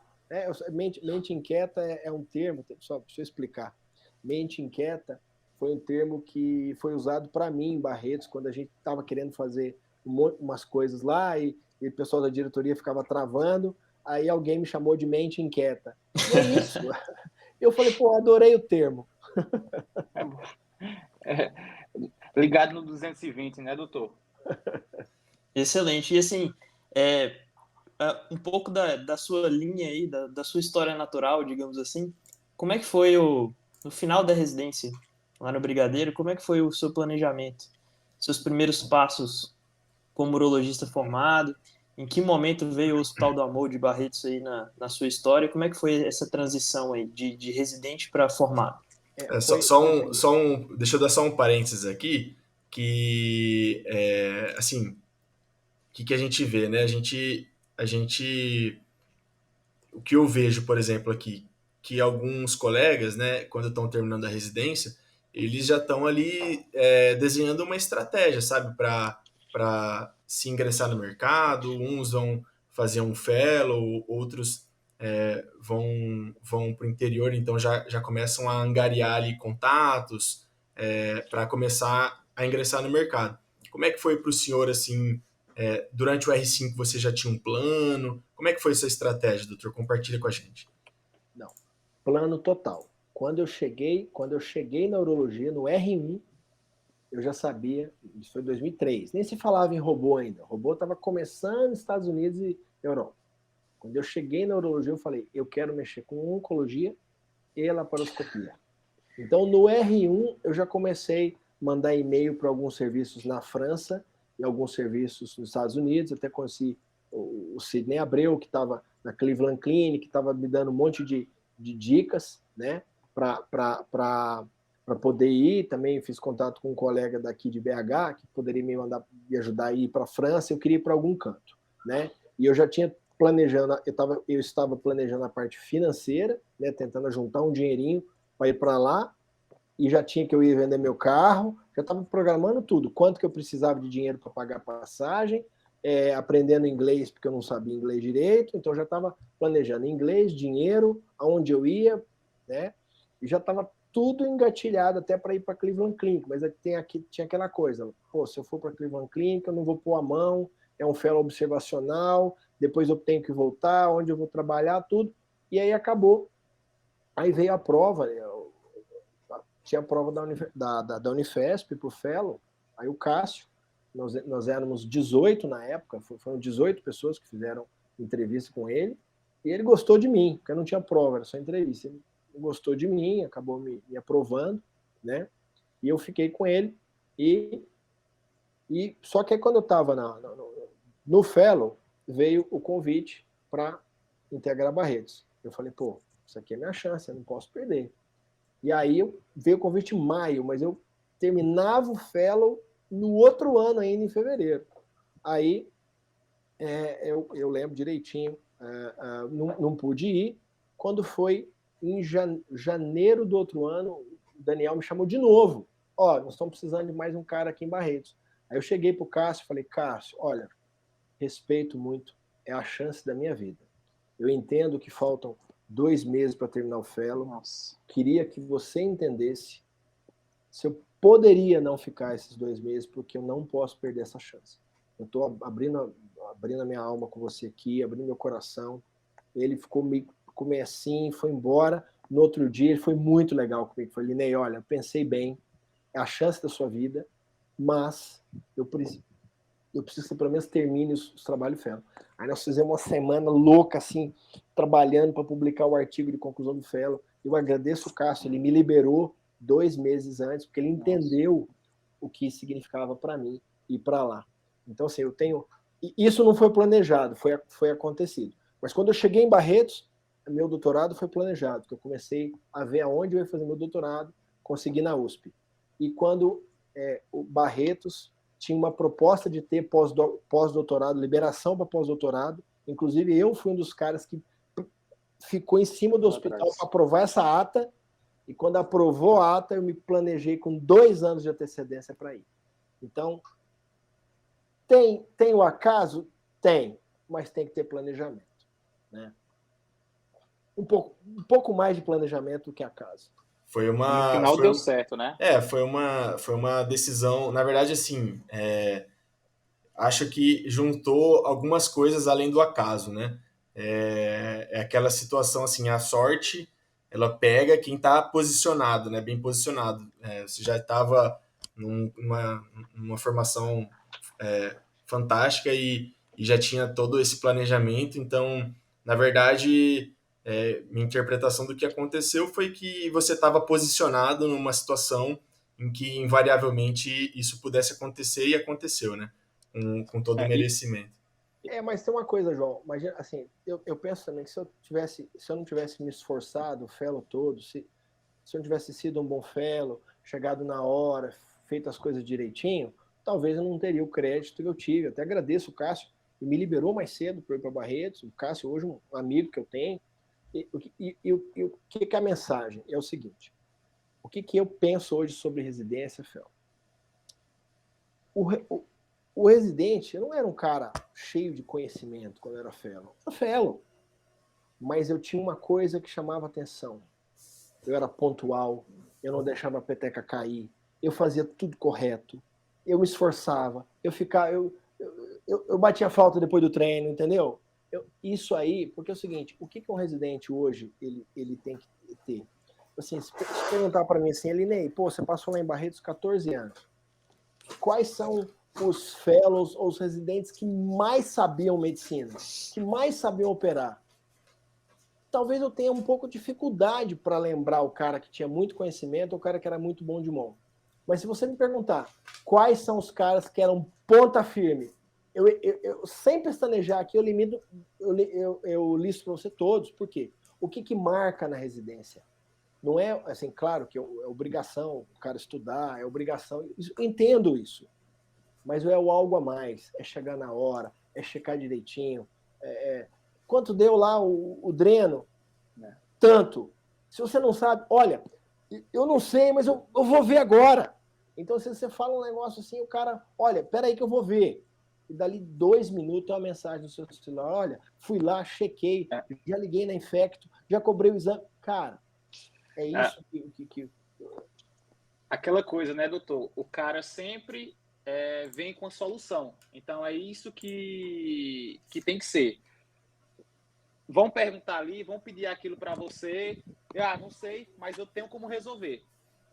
Mente inquieta é um termo, só deixa eu explicar. Mente inquieta foi um termo que foi usado para mim em Barretos, quando a gente estava querendo fazer umas coisas lá e o pessoal da diretoria ficava travando, aí alguém me chamou de mente inquieta. E é isso. Eu falei, adorei o termo. Ligado no 220, né, doutor? Excelente. E assim, um pouco da sua linha aí, da sua história natural, digamos assim, como é que foi no final da residência? lá no Brigadeiro. Como é que foi o seu planejamento? Seus primeiros passos como urologista formado? Em que momento veio o Hospital do Amor de Barretos aí na sua história? Como é que foi essa transição aí de residente para formado? Deixa eu dar só um parênteses aqui, que, assim, o que a gente vê, né? O que eu vejo, por exemplo, aqui, que alguns colegas, né, quando estão terminando a residência, eles já estão ali desenhando uma estratégia, sabe, para se ingressar no mercado. Uns vão fazer um fellow, outros vão para o interior, então já começam a angariar ali contatos para começar a ingressar no mercado. Como é que foi para o senhor, assim, durante o R5 você já tinha um plano? Como é que foi essa estratégia, doutor? Compartilha com a gente. Não, plano total. Quando eu cheguei na urologia, no R1, eu já sabia, isso foi em 2003, nem se falava em robô ainda. O robô estava começando nos Estados Unidos e Europa. Quando eu cheguei na urologia, eu falei, eu quero mexer com oncologia e laparoscopia. Então, no R1, eu já comecei a mandar e-mail para alguns serviços na França e alguns serviços nos Estados Unidos. Até conheci o Sidney Abreu, que estava na Cleveland Clinic, que estava me dando um monte de dicas, né, para poder ir. Também fiz contato com um colega daqui de BH, que poderia me ajudar a ir para a França. Eu queria ir para algum canto, né? E eu já tinha eu estava planejando a parte financeira, né, tentando juntar um dinheirinho para ir para lá, e já tinha que eu ia vender meu carro, já estava programando tudo, quanto que eu precisava de dinheiro para pagar a passagem, aprendendo inglês, porque eu não sabia inglês direito, então já estava planejando inglês, dinheiro, aonde eu ia, né, e já estava tudo engatilhado até para ir para Cleveland Clinic, mas tinha aquela coisa, pô, se eu for para Cleveland Clinic, eu não vou pôr a mão, é um fellow observacional, depois eu tenho que voltar, onde eu vou trabalhar, tudo, e aí acabou. Aí veio a prova, tinha a prova da Unifesp para o fellow, aí o Cássio, nós éramos 18 na época, foram 18 pessoas que fizeram entrevista com ele, e ele gostou de mim, porque eu não tinha prova, era só entrevista. Ele gostou de mim, acabou me aprovando, né? E eu fiquei com ele, e só que aí quando eu estava no fellow, veio o convite para integrar Barretos. Eu falei, pô, isso aqui é minha chance, eu não posso perder. E aí veio o convite em maio, mas eu terminava o fellow no outro ano ainda, em fevereiro. Aí eu lembro direitinho, não pude ir. Quando foi em janeiro do outro ano, o Daniel me chamou de novo. Ó, nós estamos precisando de mais um cara aqui em Barretos. Aí eu cheguei pro Cássio e falei, Cássio, olha, respeito muito, é a chance da minha vida. Eu entendo que faltam 2 meses para terminar o fellow. Nossa. Queria que você entendesse se eu poderia não ficar esses 2 meses, porque eu não posso perder essa chance. Eu estou abrindo a minha alma com você aqui, abrindo meu coração. Ele ficou meio assim, foi embora. No outro dia, ele foi muito legal comigo. Falei, Linei, olha, eu pensei bem, é a chance da sua vida, mas eu preciso que você pelo menos termine os trabalhos fellow. Aí nós fizemos uma semana louca, assim, trabalhando para publicar o artigo de conclusão do fellow. Eu agradeço o Cássio, ele me liberou 2 meses antes, porque ele entendeu o que significava para mim ir para lá. Então, assim, eu tenho... Isso não foi planejado, foi acontecido. Mas quando eu cheguei em Barretos, meu doutorado foi planejado, porque eu comecei a ver aonde eu ia fazer meu doutorado, consegui na USP. E quando o Barretos tinha uma proposta de ter pós-doutorado, liberação para pós-doutorado, inclusive eu fui um dos caras que ficou em cima do hospital para aprovar essa ata, e quando aprovou a ata, eu me planejei com 2 anos de antecedência para ir. Então, tem o acaso? Tem, mas tem que ter planejamento, né? Um pouco mais de planejamento do que acaso. No final deu certo, né? Foi uma decisão, na verdade, assim, acho que juntou algumas coisas além do acaso, né? É aquela situação, assim, a sorte, ela pega quem está posicionado, né? Bem posicionado. Você já estava numa formação fantástica e já tinha todo esse planejamento, então, na verdade... minha interpretação do que aconteceu foi que você estava posicionado numa situação em que invariavelmente isso pudesse acontecer e aconteceu, né? Com todo o merecimento. Mas tem uma coisa, João. Imagina, assim, eu penso também que se eu não tivesse me esforçado o fellow todo, se eu não tivesse sido um bom fellow, chegado na hora, feito as coisas direitinho, talvez eu não teria o crédito que eu tive. Eu até agradeço o Cássio, que me liberou mais cedo para ir para Barretos. O Cássio hoje é um amigo que eu tenho. E o que é a mensagem? É o seguinte: o que eu penso hoje sobre residência, fellow? O residente, eu não era um cara cheio de conhecimento quando eu era fellow. Eu era fellow. Mas eu tinha uma coisa que chamava atenção. Eu era pontual, eu não deixava a peteca cair, eu fazia tudo correto, eu me esforçava, eu batia falta depois do treino, entendeu? Isso aí, porque é o seguinte, o que um residente hoje ele tem que ter? Assim, se perguntar para mim assim, Elinei, você passou lá em Barretos 14 anos, quais são os fellows ou os residentes que mais sabiam medicina, que mais sabiam operar? Talvez eu tenha um pouco de dificuldade para lembrar o cara que tinha muito conhecimento ou o cara que era muito bom de mão. Mas se você me perguntar quais são os caras que eram ponta firme, eu sem pestanejar aqui, eu listo para você todos. Por quê? O que marca na residência? Não é, assim, claro que é obrigação o cara estudar, é obrigação, eu entendo isso. Mas é o algo a mais, é chegar na hora, é checar direitinho, quanto deu lá o dreno? Tanto. Se você não sabe, olha, eu não sei, mas eu vou ver agora. Então, se você fala um negócio assim, o cara, olha, peraí que eu vou ver. E dali 2 minutos é uma mensagem do seu celular, olha, fui lá, chequei, já liguei na Infecto, já cobrei o exame. Cara, é isso que... Aquela coisa, né, doutor? O cara sempre vem com a solução. Então, é isso que tem que ser. Vão perguntar ali, vão pedir aquilo para você. Não sei, mas eu tenho como resolver.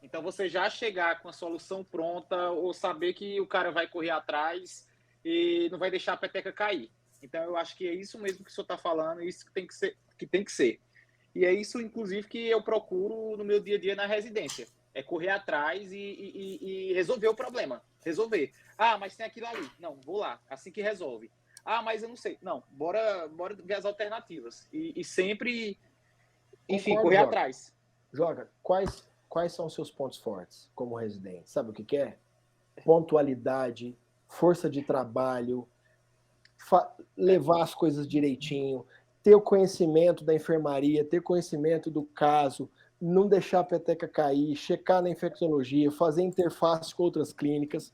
Então, você já chegar com a solução pronta ou saber que o cara vai correr atrás e não vai deixar a peteca cair. Então, eu acho que é isso mesmo que o senhor está falando, isso que tem que ser. E é isso, inclusive, que eu procuro no meu dia a dia na residência. É correr atrás e resolver o problema. Resolver. Mas tem aquilo ali. Não, vou lá. Assim que resolve. Mas eu não sei. Não, bora ver as alternativas. E sempre, enfim, correr atrás. Joga, quais são os seus pontos fortes como residente? Sabe o que é? Pontualidade, força de trabalho, levar as coisas direitinho, ter o conhecimento da enfermaria, ter conhecimento do caso, não deixar a peteca cair, checar na infectologia, fazer interface com outras clínicas.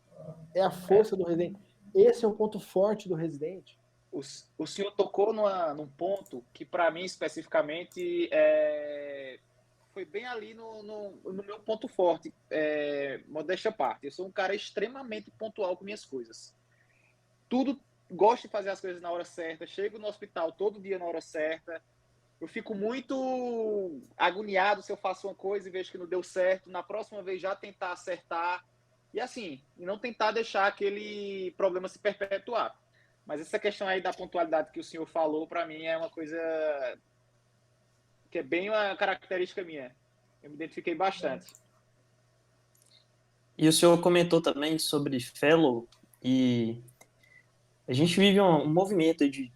É a força do residente. Esse é o ponto forte do residente. O senhor tocou num ponto que, para mim, especificamente, foi bem ali no meu ponto forte. Modéstia à parte. Eu sou um cara extremamente pontual com minhas coisas. Gosto de fazer as coisas na hora certa. Chego no hospital todo dia na hora certa. Eu fico muito agoniado se eu faço uma coisa e vejo que não deu certo. Na próxima vez já tentar acertar. E assim, não tentar deixar aquele problema se perpetuar. Mas essa questão aí da pontualidade que o senhor falou, para mim, é uma coisa que é bem uma característica minha. Eu me identifiquei bastante. E o senhor comentou também sobre fellow, e a gente vive um movimento de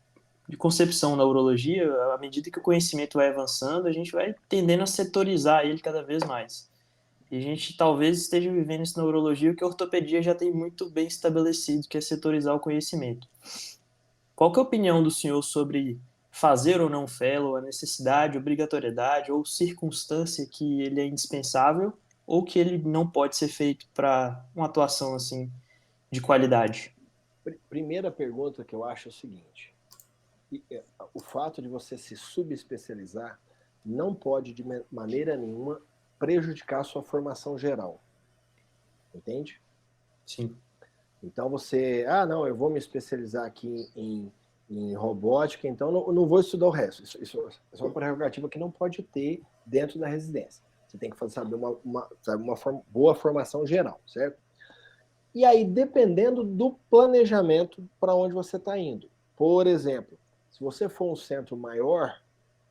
concepção na urologia. À medida que o conhecimento vai avançando, a gente vai tendendo a setorizar ele cada vez mais. E a gente talvez esteja vivendo isso na urologia, que a ortopedia já tem muito bem estabelecido, que é setorizar o conhecimento. Qual que é a opinião do senhor sobre fazer ou não fellow, a necessidade, obrigatoriedade ou circunstância que ele é indispensável ou que ele não pode ser feito para uma atuação assim de qualidade? Primeira pergunta que eu acho é o seguinte: o fato de você se subespecializar não pode de maneira nenhuma prejudicar a sua formação geral. Entende? Sim. Então você, não, eu vou me especializar aqui em robótica, então não vou estudar o resto. Isso é uma prerrogativa que não pode ter dentro da residência. Você tem que saber uma boa formação geral, certo? E aí, dependendo do planejamento para onde você está indo. Por exemplo, se você for um centro maior,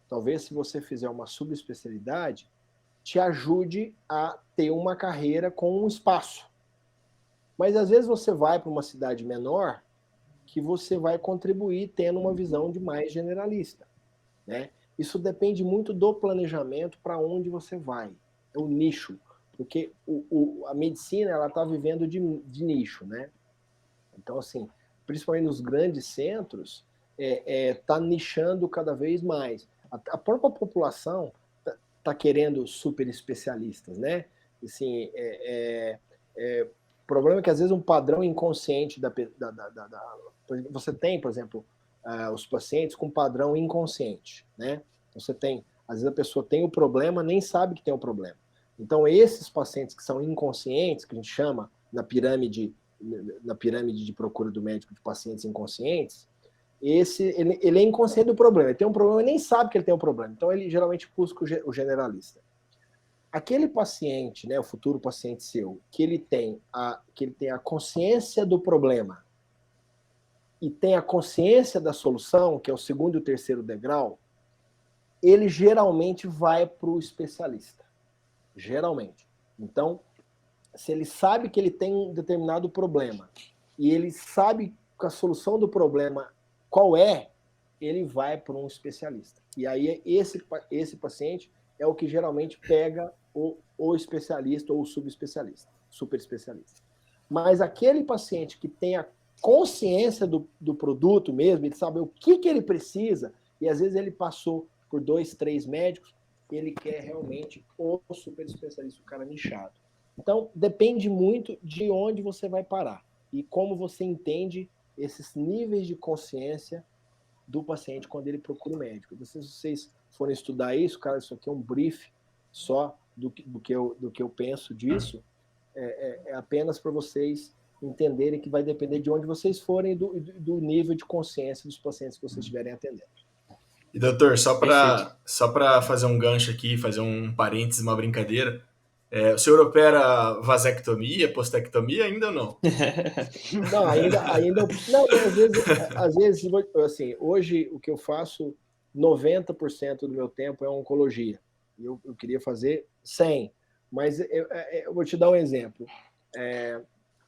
talvez se você fizer uma subespecialidade, te ajude a ter uma carreira com um espaço. Mas às vezes você vai para uma cidade menor que você vai contribuir tendo uma visão de mais generalista, né? Isso depende muito do planejamento para onde você vai, é o nicho, porque a medicina ela está vivendo de nicho, né? Então, assim, principalmente nos grandes centros, está nichando cada vez mais. A própria população está querendo super especialistas, né? Assim, o problema é que às vezes um padrão inconsciente você tem, por exemplo, os pacientes com padrão inconsciente, né? Você tem, às vezes a pessoa tem o problema, nem sabe que tem o problema. Então esses pacientes que são inconscientes, que a gente chama na pirâmide de procura do médico de pacientes inconscientes, ele é inconsciente do problema, ele tem um problema e nem sabe que ele tem um problema. Então ele geralmente busca o generalista. Aquele paciente, né, o futuro paciente seu, que ele tem a consciência do problema e tem a consciência da solução, que é o segundo e o terceiro degrau, ele geralmente vai para o especialista. Geralmente. Então, se ele sabe que ele tem um determinado problema e ele sabe que a solução do problema qual é, ele vai para um especialista. E aí esse paciente é o que geralmente pega o especialista ou o subespecialista, super especialista. Mas aquele paciente que tem a consciência do produto mesmo, ele sabe o que ele precisa, e às vezes ele passou por 2, 3 médicos, ele quer realmente o super especialista, o cara nichado. Então, depende muito de onde você vai parar e como você entende esses níveis de consciência do paciente quando ele procura o médico. Se vocês forem estudar isso, cara, isso aqui é um brief só do que eu penso disso, é apenas para vocês entenderem que vai depender de onde vocês forem e do nível de consciência dos pacientes que vocês estiverem atendendo. E doutor, só para fazer um gancho aqui, fazer um parênteses, uma brincadeira, o senhor opera vasectomia, postectomia ainda ou não? Não, ainda não, às vezes, assim, hoje o que eu faço, 90% do meu tempo é oncologia. Eu queria fazer 100, mas eu vou te dar um exemplo.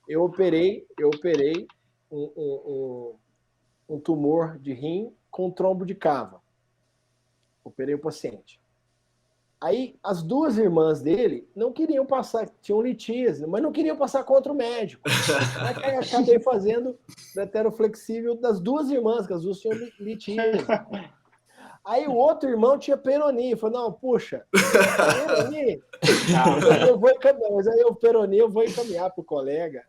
Eu operei um tumor de rim com trombo de cava. Operei o paciente. Aí, as 2 irmãs dele não queriam passar, tinham litíase, mas não queriam passar contra o médico. Aí acabei fazendo preteroflexível das 2 irmãs, que as 2 tinham litíase. Aí o outro irmão tinha peroni. Falei, não, puxa, peroni, eu vou encaminhar, mas aí o peroni eu vou encaminhar para o colega.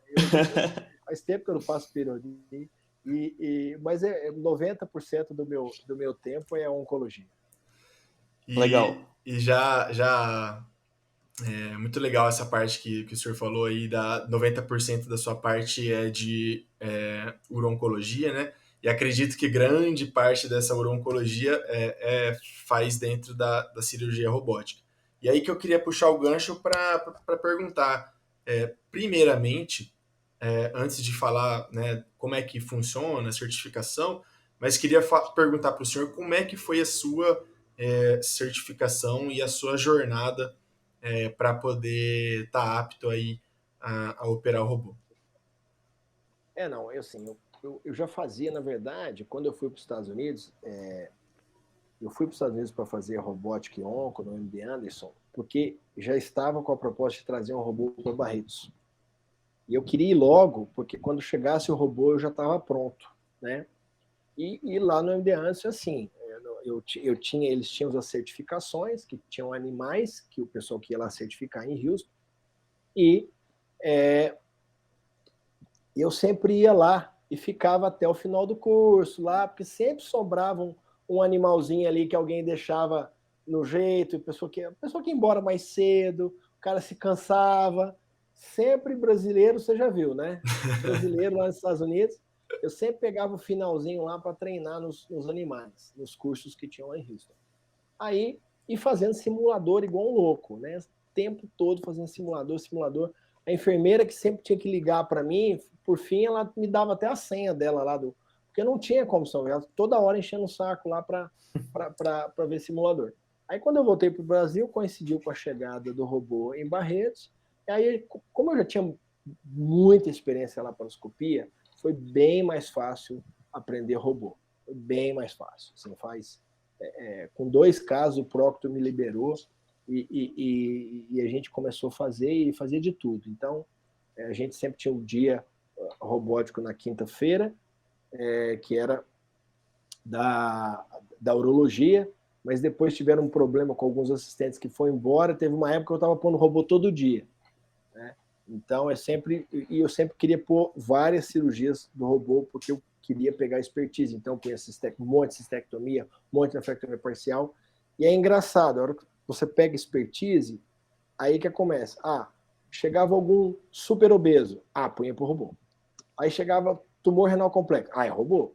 Faz tempo que eu não faço peroni, mas 90% do meu tempo é oncologia. Legal. E já é muito legal essa parte que o senhor falou aí, 90% da sua parte é de uro-oncologia, né? E acredito que grande parte dessa uro-oncologia faz dentro da cirurgia robótica. E aí que eu queria puxar o gancho para perguntar, primeiramente, antes de falar, né, como é que funciona a certificação, mas queria perguntar para o senhor como é que foi a sua certificação e a sua jornada para poder estar apto aí a operar o robô. Eu já fazia, na verdade, quando eu fui para os Estados Unidos, eu fui para os Estados Unidos para fazer robótica e onco no MD Anderson, porque já estava com a proposta de trazer um robô para Barretos. E eu queria ir logo, porque quando chegasse o robô eu já estava pronto, né? E lá no MD Anderson, assim, eles tinham as certificações, que tinham animais, que o pessoal que ia lá certificar em Houston, e eu sempre ia lá e ficava até o final do curso lá, porque sempre sobrava um animalzinho ali que alguém deixava no jeito, a pessoa que ia embora mais cedo, o cara se cansava. Sempre brasileiro, você já viu, né? Brasileiro lá nos Estados Unidos, eu sempre pegava o finalzinho lá para treinar nos animais, nos cursos que tinham lá em Houston. Aí, e fazendo simulador igual um louco, né? O tempo todo fazendo simulador. A enfermeira que sempre tinha que ligar para mim, por fim, ela me dava até a senha dela lá, porque não tinha como ela toda hora enchendo o saco lá para ver simulador. Aí, quando eu voltei para o Brasil, coincidiu com a chegada do robô em Barretos. E aí, como eu já tinha muita experiência em laparoscopia, foi bem mais fácil aprender robô. Foi bem mais fácil. Assim, com 2 casos, o Proctor me liberou e a gente começou a fazer e fazia de tudo. Então, a gente sempre tinha um dia robótico na quinta-feira, que era da urologia, mas depois tiveram um problema com alguns assistentes que foram embora. Teve uma época que eu estava pondo robô todo dia. Né? Então, eu sempre queria pôr várias cirurgias do robô, porque eu queria pegar expertise. Então, eu punha um monte de cistectomia, um monte de nefrectomia parcial. E é engraçado, a hora que você pega expertise, aí que começa. Chegava algum super obeso. Punha pro robô. Aí chegava tumor renal complexo. É robô.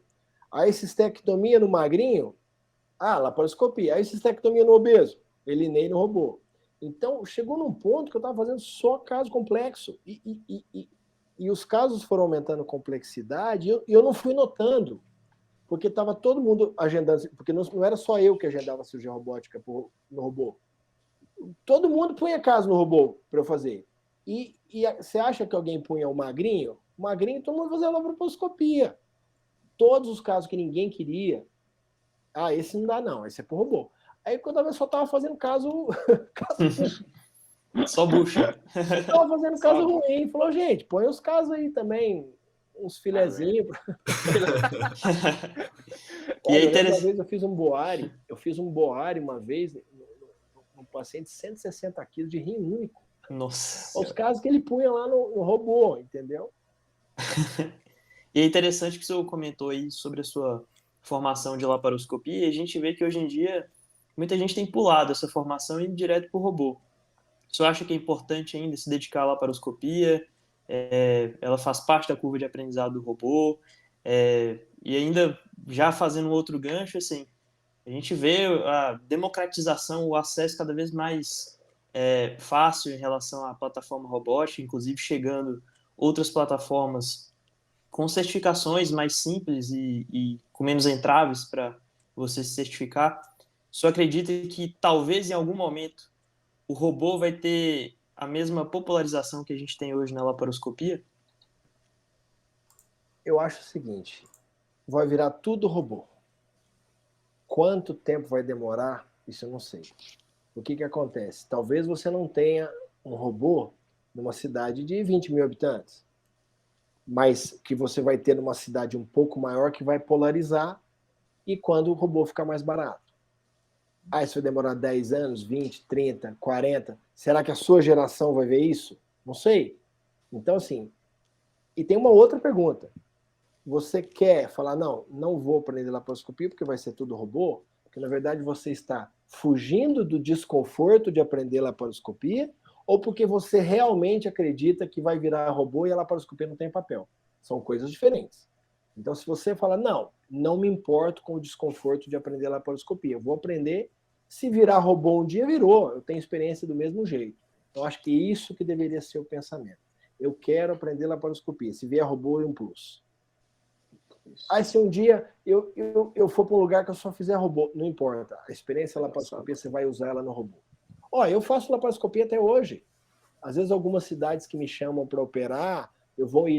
Aí cistectomia no magrinho. Laparoscopia. Aí cistectomia no obeso. Elinei no robô. Então, chegou num ponto que eu estava fazendo só caso complexo. E os casos foram aumentando complexidade e eu não fui notando. Porque estava todo mundo agendando. Porque não era só eu que agendava cirurgia robótica no robô. Todo mundo punha caso no robô para eu fazer. E você acha que alguém punha o magrinho? O magrinho, todo mundo fazia laparoscopia. Todos os casos que ninguém queria, esse não dá não, esse é pro robô. Aí quando eu só tava fazendo caso Só bucha. Tava fazendo caso ruim. Falou, gente, põe os casos aí também, uns filezinhos. E aí, uma vez eu fiz um boare uma vez, um paciente de 160 quilos de rim único. Nossa. Os casos que ele punha lá no robô, entendeu? E é interessante que o senhor comentou aí sobre a sua formação de laparoscopia, e a gente vê que hoje em dia muita gente tem pulado essa formação e indo direto para o robô. O senhor acha que é importante ainda se dedicar à laparoscopia? Ela faz parte da curva de aprendizado do robô? E ainda, já fazendo um outro gancho, assim, a gente vê a democratização, o acesso cada vez mais fácil em relação à plataforma robótica, inclusive chegando outras plataformas com certificações mais simples e com menos entraves para você se certificar. Só acredita que talvez em algum momento o robô vai ter a mesma popularização que a gente tem hoje na laparoscopia? Eu acho o seguinte, vai virar tudo robô. Quanto tempo vai demorar? Isso eu não sei. O que acontece? Talvez você não tenha um robô numa cidade de 20 mil habitantes, mas que você vai ter numa cidade um pouco maior que vai polarizar e quando o robô ficar mais barato. Isso vai demorar 10 anos, 20, 30, 40. Será que a sua geração vai ver isso? Não sei. Então, assim, e tem uma outra pergunta. Você quer falar, não vou aprender laparoscopia porque vai ser tudo robô? Porque, na verdade, você está fugindo do desconforto de aprender laparoscopia ou porque você realmente acredita que vai virar robô e a laparoscopia não tem papel? São coisas diferentes. Então, se você fala, não me importo com o desconforto de aprender laparoscopia, eu vou aprender, se virar robô um dia, virou, eu tenho experiência do mesmo jeito. Então, acho que isso que deveria ser o pensamento. Eu quero aprender laparoscopia, se vier robô, é um plus. Se um dia eu for para um lugar que eu só fizer robô, não importa, a experiência laparoscopia, você vai usar ela no robô. Eu faço laparoscopia até hoje. Às vezes, algumas cidades que me chamam para operar, eu vou em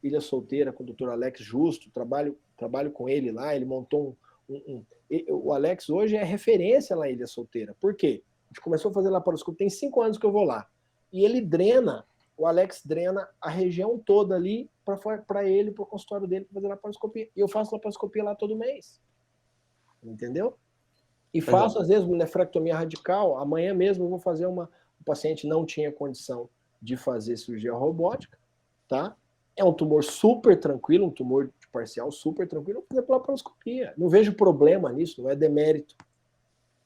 Ilha Solteira com o Dr. Alex Justo, trabalho com ele lá, ele montou o Alex hoje é referência lá em Ilha Solteira. Por quê? A gente começou a fazer laparoscopia, tem 5 anos que eu vou lá. E o Alex drena a região toda ali para ele, para o consultório dele, para fazer laparoscopia. E eu faço laparoscopia lá todo mês. Entendeu? E faço, às vezes, nefrectomia radical. Amanhã mesmo eu vou fazer o paciente não tinha condição de fazer cirurgia robótica, tá? É um tumor super tranquilo, um tumor parcial super tranquilo, vou fazer laparoscopia. Não vejo problema nisso, não é demérito.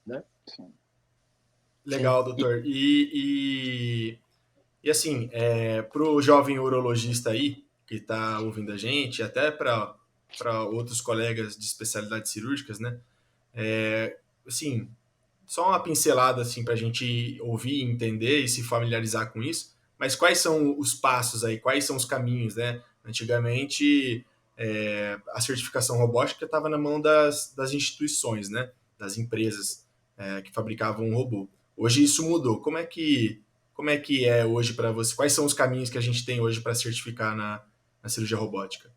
Né? Sim. Legal, doutor. E assim, para o jovem urologista aí, que está ouvindo a gente, até para outros colegas de especialidades cirúrgicas, né? Assim, só uma pincelada assim, para a gente ouvir, entender e se familiarizar com isso. Mas quais são os passos aí? Quais são os caminhos, né? Antigamente, a certificação robótica estava na mão das instituições, né? Das empresas. que fabricavam um robô. Hoje isso mudou. Como é que é hoje para você? Quais são os caminhos que a gente tem hoje para certificar na cirurgia robótica?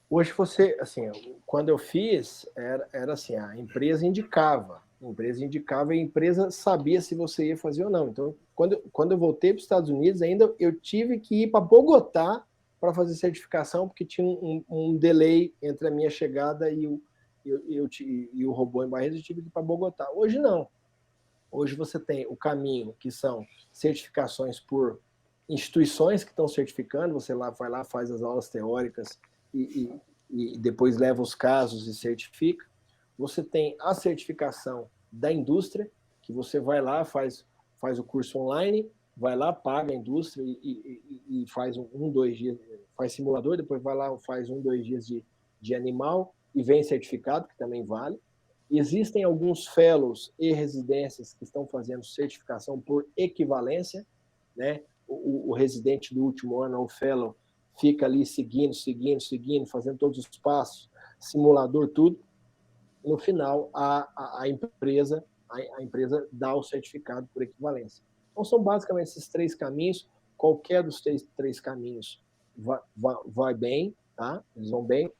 Hoje você, assim, quando eu fiz, era assim, a empresa indicava e a empresa sabia se você ia fazer ou não. Então, quando eu voltei para os Estados Unidos, ainda eu tive que ir para Bogotá para fazer certificação, porque tinha um delay entre a minha chegada e o robô em Barretos, eu tive que ir para Bogotá. Hoje não. Hoje você tem o caminho, que são certificações por instituições que estão certificando, você vai lá, faz as aulas teóricas e depois leva os casos e certifica. Você tem a certificação da indústria, que você vai lá, faz o curso online, vai lá, paga a indústria e faz 2 dias, faz simulador, depois vai lá, faz 2 dias de animal e vem certificado, que também vale. Existem alguns fellows e residências que estão fazendo certificação por equivalência, né? O residente do último ano, o fellow, fica ali seguindo, fazendo todos os passos, simulador, tudo. No final, a empresa dá o certificado por equivalência. Então, são basicamente esses 3 caminhos. Qualquer dos 3 caminhos vai bem, tá? Eles vão bem.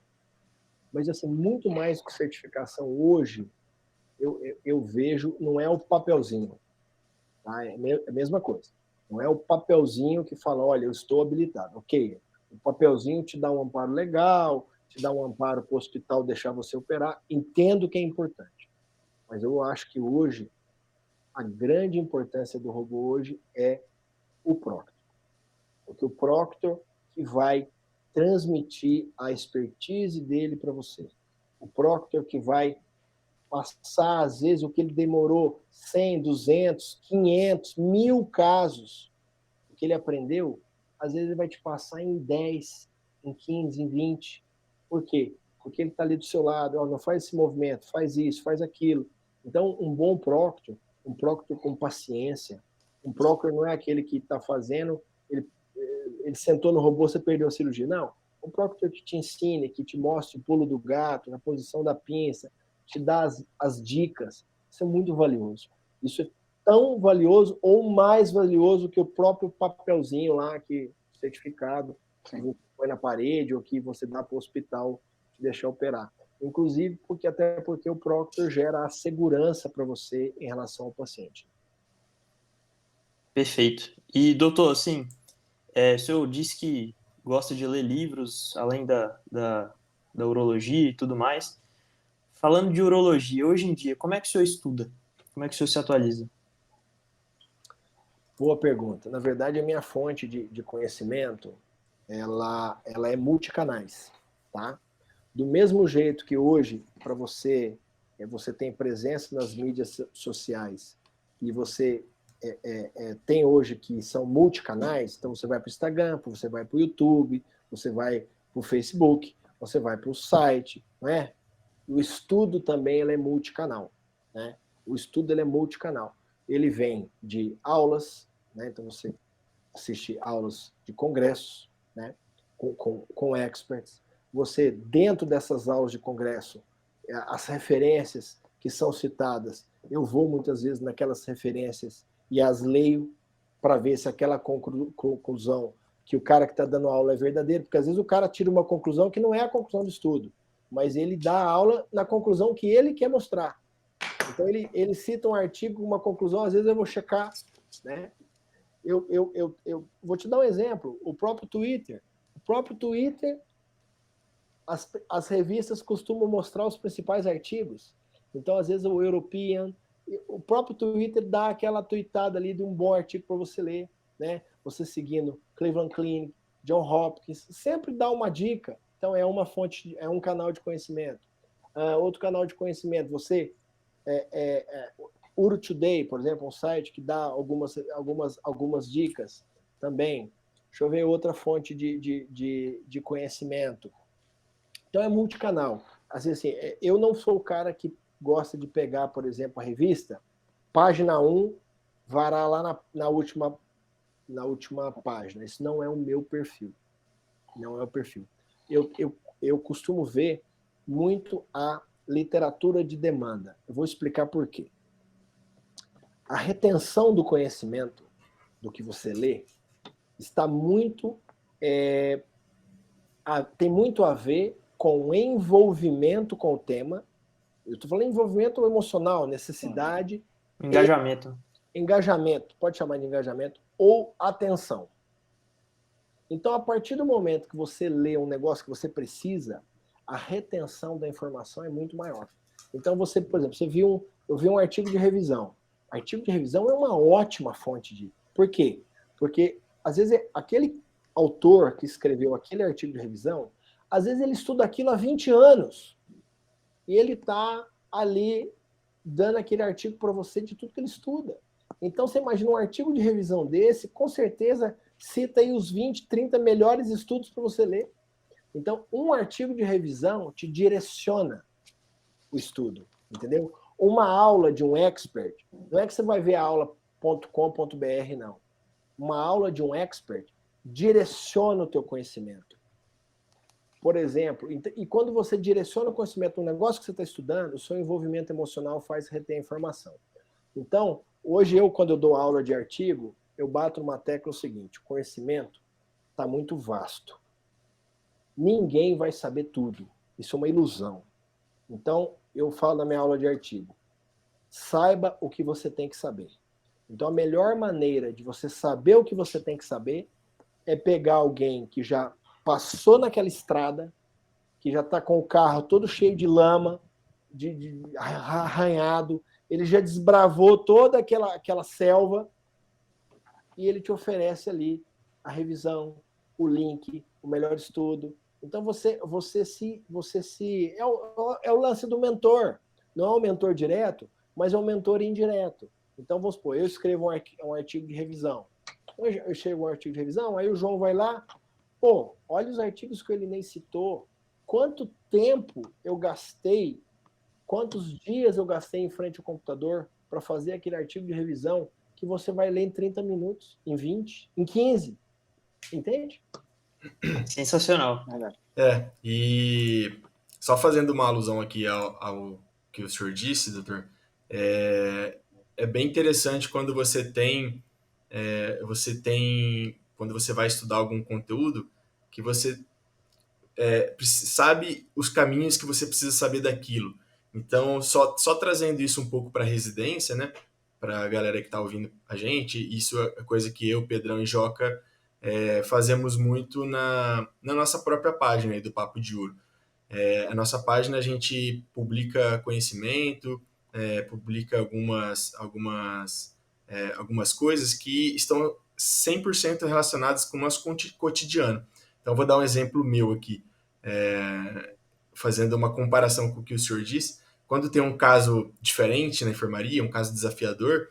Mas, assim, muito mais que certificação hoje, eu vejo, não é o papelzinho. Tá? É a mesma coisa. Não é o papelzinho que fala, olha, eu estou habilitado. Ok, o papelzinho te dá um amparo legal, te dá um amparo para o hospital deixar você operar. Entendo que é importante. Mas eu acho que hoje, a grande importância do robô hoje é o Proctor. Porque o Proctor que vai transmitir a expertise dele para você. O Proctor que vai passar, às vezes, o que ele demorou 100, 200, 500, 1000 casos, o que ele aprendeu, às vezes ele vai te passar em 10, em 15, em 20. Por quê? Porque ele está ali do seu lado, não faz esse movimento, faz isso, faz aquilo. Então, um bom Proctor, um Proctor com paciência, um Proctor não é aquele que está fazendo, ele sentou no robô, você perdeu a cirurgia. Não, um Proctor que te ensine, que te mostre o pulo do gato, na posição da pinça, te dá as dicas, isso é muito valioso. Isso é tão valioso ou mais valioso que o próprio papelzinho lá, que certificado, que você põe na parede ou que você dá para o hospital te deixar operar. Inclusive, até porque o Proctor gera a segurança para você em relação ao paciente. Perfeito. E, doutor, assim, o senhor disse que gosta de ler livros, além da urologia e tudo mais. Falando de urologia, hoje em dia, como é que o senhor estuda? Como é que o senhor se atualiza? Boa pergunta. Na verdade, a minha fonte de conhecimento, ela é multicanais, tá? Do mesmo jeito que hoje, para você tem presença nas mídias sociais e você tem hoje que são multicanais, então você vai para o Instagram, você vai para o YouTube, você vai para o Facebook, você vai para o site, não é? O estudo também ele é multicanal, né? O estudo ele é multicanal. Ele vem de aulas, né? Então você assiste aulas de congressos, né? Com experts. Você, dentro dessas aulas de congresso, as referências que são citadas, eu vou muitas vezes naquelas referências e as leio para ver se aquela conclusão que o cara que está dando aula é verdadeira, porque às vezes o cara tira uma conclusão que não é a conclusão do estudo, mas ele dá a aula na conclusão que ele quer mostrar. Então ele cita um artigo, uma conclusão, às vezes eu vou checar, né? Eu vou te dar um exemplo, o próprio Twitter, as revistas costumam mostrar os principais artigos. Então, às vezes, o European, o próprio Twitter dá aquela tweetada ali de um bom artigo para você ler, né? Você seguindo Cleveland Clinic, John Hopkins, sempre dá uma dica. Então, é uma fonte, é um canal de conhecimento. Outro canal de conhecimento, você... Uro Today, por exemplo, um site que dá algumas dicas também. Deixa eu ver outra fonte de conhecimento. Então, é multicanal. Assim, eu não sou o cara que gosta de pegar, por exemplo, a revista, página 1, varar lá na última página. Isso não é o meu perfil. Não é o perfil. Eu costumo ver muito a literatura de demanda. Eu vou explicar por quê. a retenção do conhecimento do que você lê está muito tem muito a ver com o envolvimento com o tema. Eu estou falando envolvimento emocional, necessidade, engajamento, pode chamar de engajamento, ou atenção. Então, a partir do momento que você lê um negócio que você precisa, a retenção da informação é muito maior. Então, você, por exemplo, eu vi um artigo de revisão. Artigo de revisão é uma ótima fonte de... Por quê? Porque, às vezes, aquele autor que escreveu aquele artigo de revisão, às vezes ele estuda aquilo há 20 anos. E ele está ali dando aquele artigo para você de tudo que ele estuda. Então, você imagina um artigo de revisão desse, com certeza cita aí os 20, 30 melhores estudos para você ler. Então, um artigo de revisão te direciona o estudo, entendeu? Uma aula de um expert, não é que você vai ver a aula.com.br, não. Uma aula de um expert direciona o teu conhecimento. Por exemplo, e quando você direciona o conhecimento no negócio que você está estudando, o seu envolvimento emocional faz reter a informação. Então, hoje quando eu dou aula de artigo, eu bato numa tecla o seguinte: o conhecimento está muito vasto. Ninguém vai saber tudo. Isso é uma ilusão. Então, eu falo na minha aula de artigo: saiba o que você tem que saber. Então, a melhor maneira de você saber o que você tem que saber é pegar alguém que já passou naquela estrada, que já está com o carro todo cheio de lama, de arranhado, ele já desbravou toda aquela selva, e ele te oferece ali a revisão, o link, o melhor estudo. Então você é o lance do mentor. Não é um mentor direto, mas é um mentor indireto. Então vamos supor, eu escrevo um artigo de revisão. Eu chego um artigo de revisão, aí o João vai lá, pô, olha os artigos que ele nem citou, quanto tempo eu gastei, quantos dias eu gastei em frente ao computador para fazer aquele artigo de revisão que você vai ler em 30 minutos, em 20, em 15. Entende? Sensacional. E só fazendo uma alusão aqui ao que o senhor disse, doutor, é bem interessante quando você tem, quando você vai estudar algum conteúdo, que você sabe os caminhos que você precisa saber daquilo. Então, só trazendo isso um pouco para a residência, né, para a galera que está ouvindo a gente, isso é coisa que eu, Pedrão e Joca fazemos muito na nossa própria página aí do Papo de Ouro. A nossa página a gente publica conhecimento, publica algumas coisas que estão 100% relacionadas com o nosso cotidiano. Então, vou dar um exemplo meu aqui, fazendo uma comparação com o que o senhor disse. Quando tem um caso diferente na enfermaria, um caso desafiador,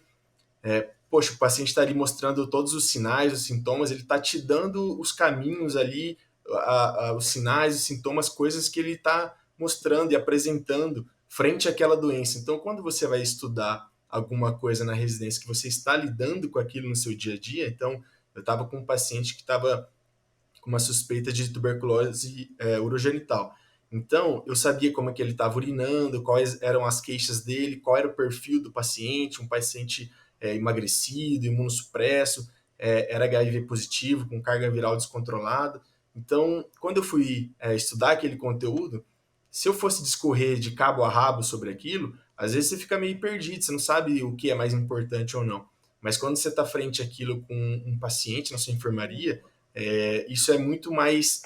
poxa, o paciente está ali mostrando todos os sinais, os sintomas, ele está te dando os caminhos ali, os sinais, os sintomas, coisas que ele está mostrando e apresentando frente àquela doença. Então, quando você vai estudar alguma coisa na residência que você está lidando com aquilo no seu dia a dia, então, eu estava com um paciente que estava com uma suspeita de tuberculose urogenital. Então, eu sabia como é que ele estava urinando, quais eram as queixas dele, qual era o perfil do paciente, um paciente emagrecido, imunossupresso, era HIV positivo, com carga viral descontrolada. Então, quando eu fui estudar aquele conteúdo, se eu fosse discorrer de cabo a rabo sobre aquilo, às vezes você fica meio perdido, você não sabe o que é mais importante ou não. Mas quando você está frente àquilo com um paciente na sua enfermaria, isso é muito mais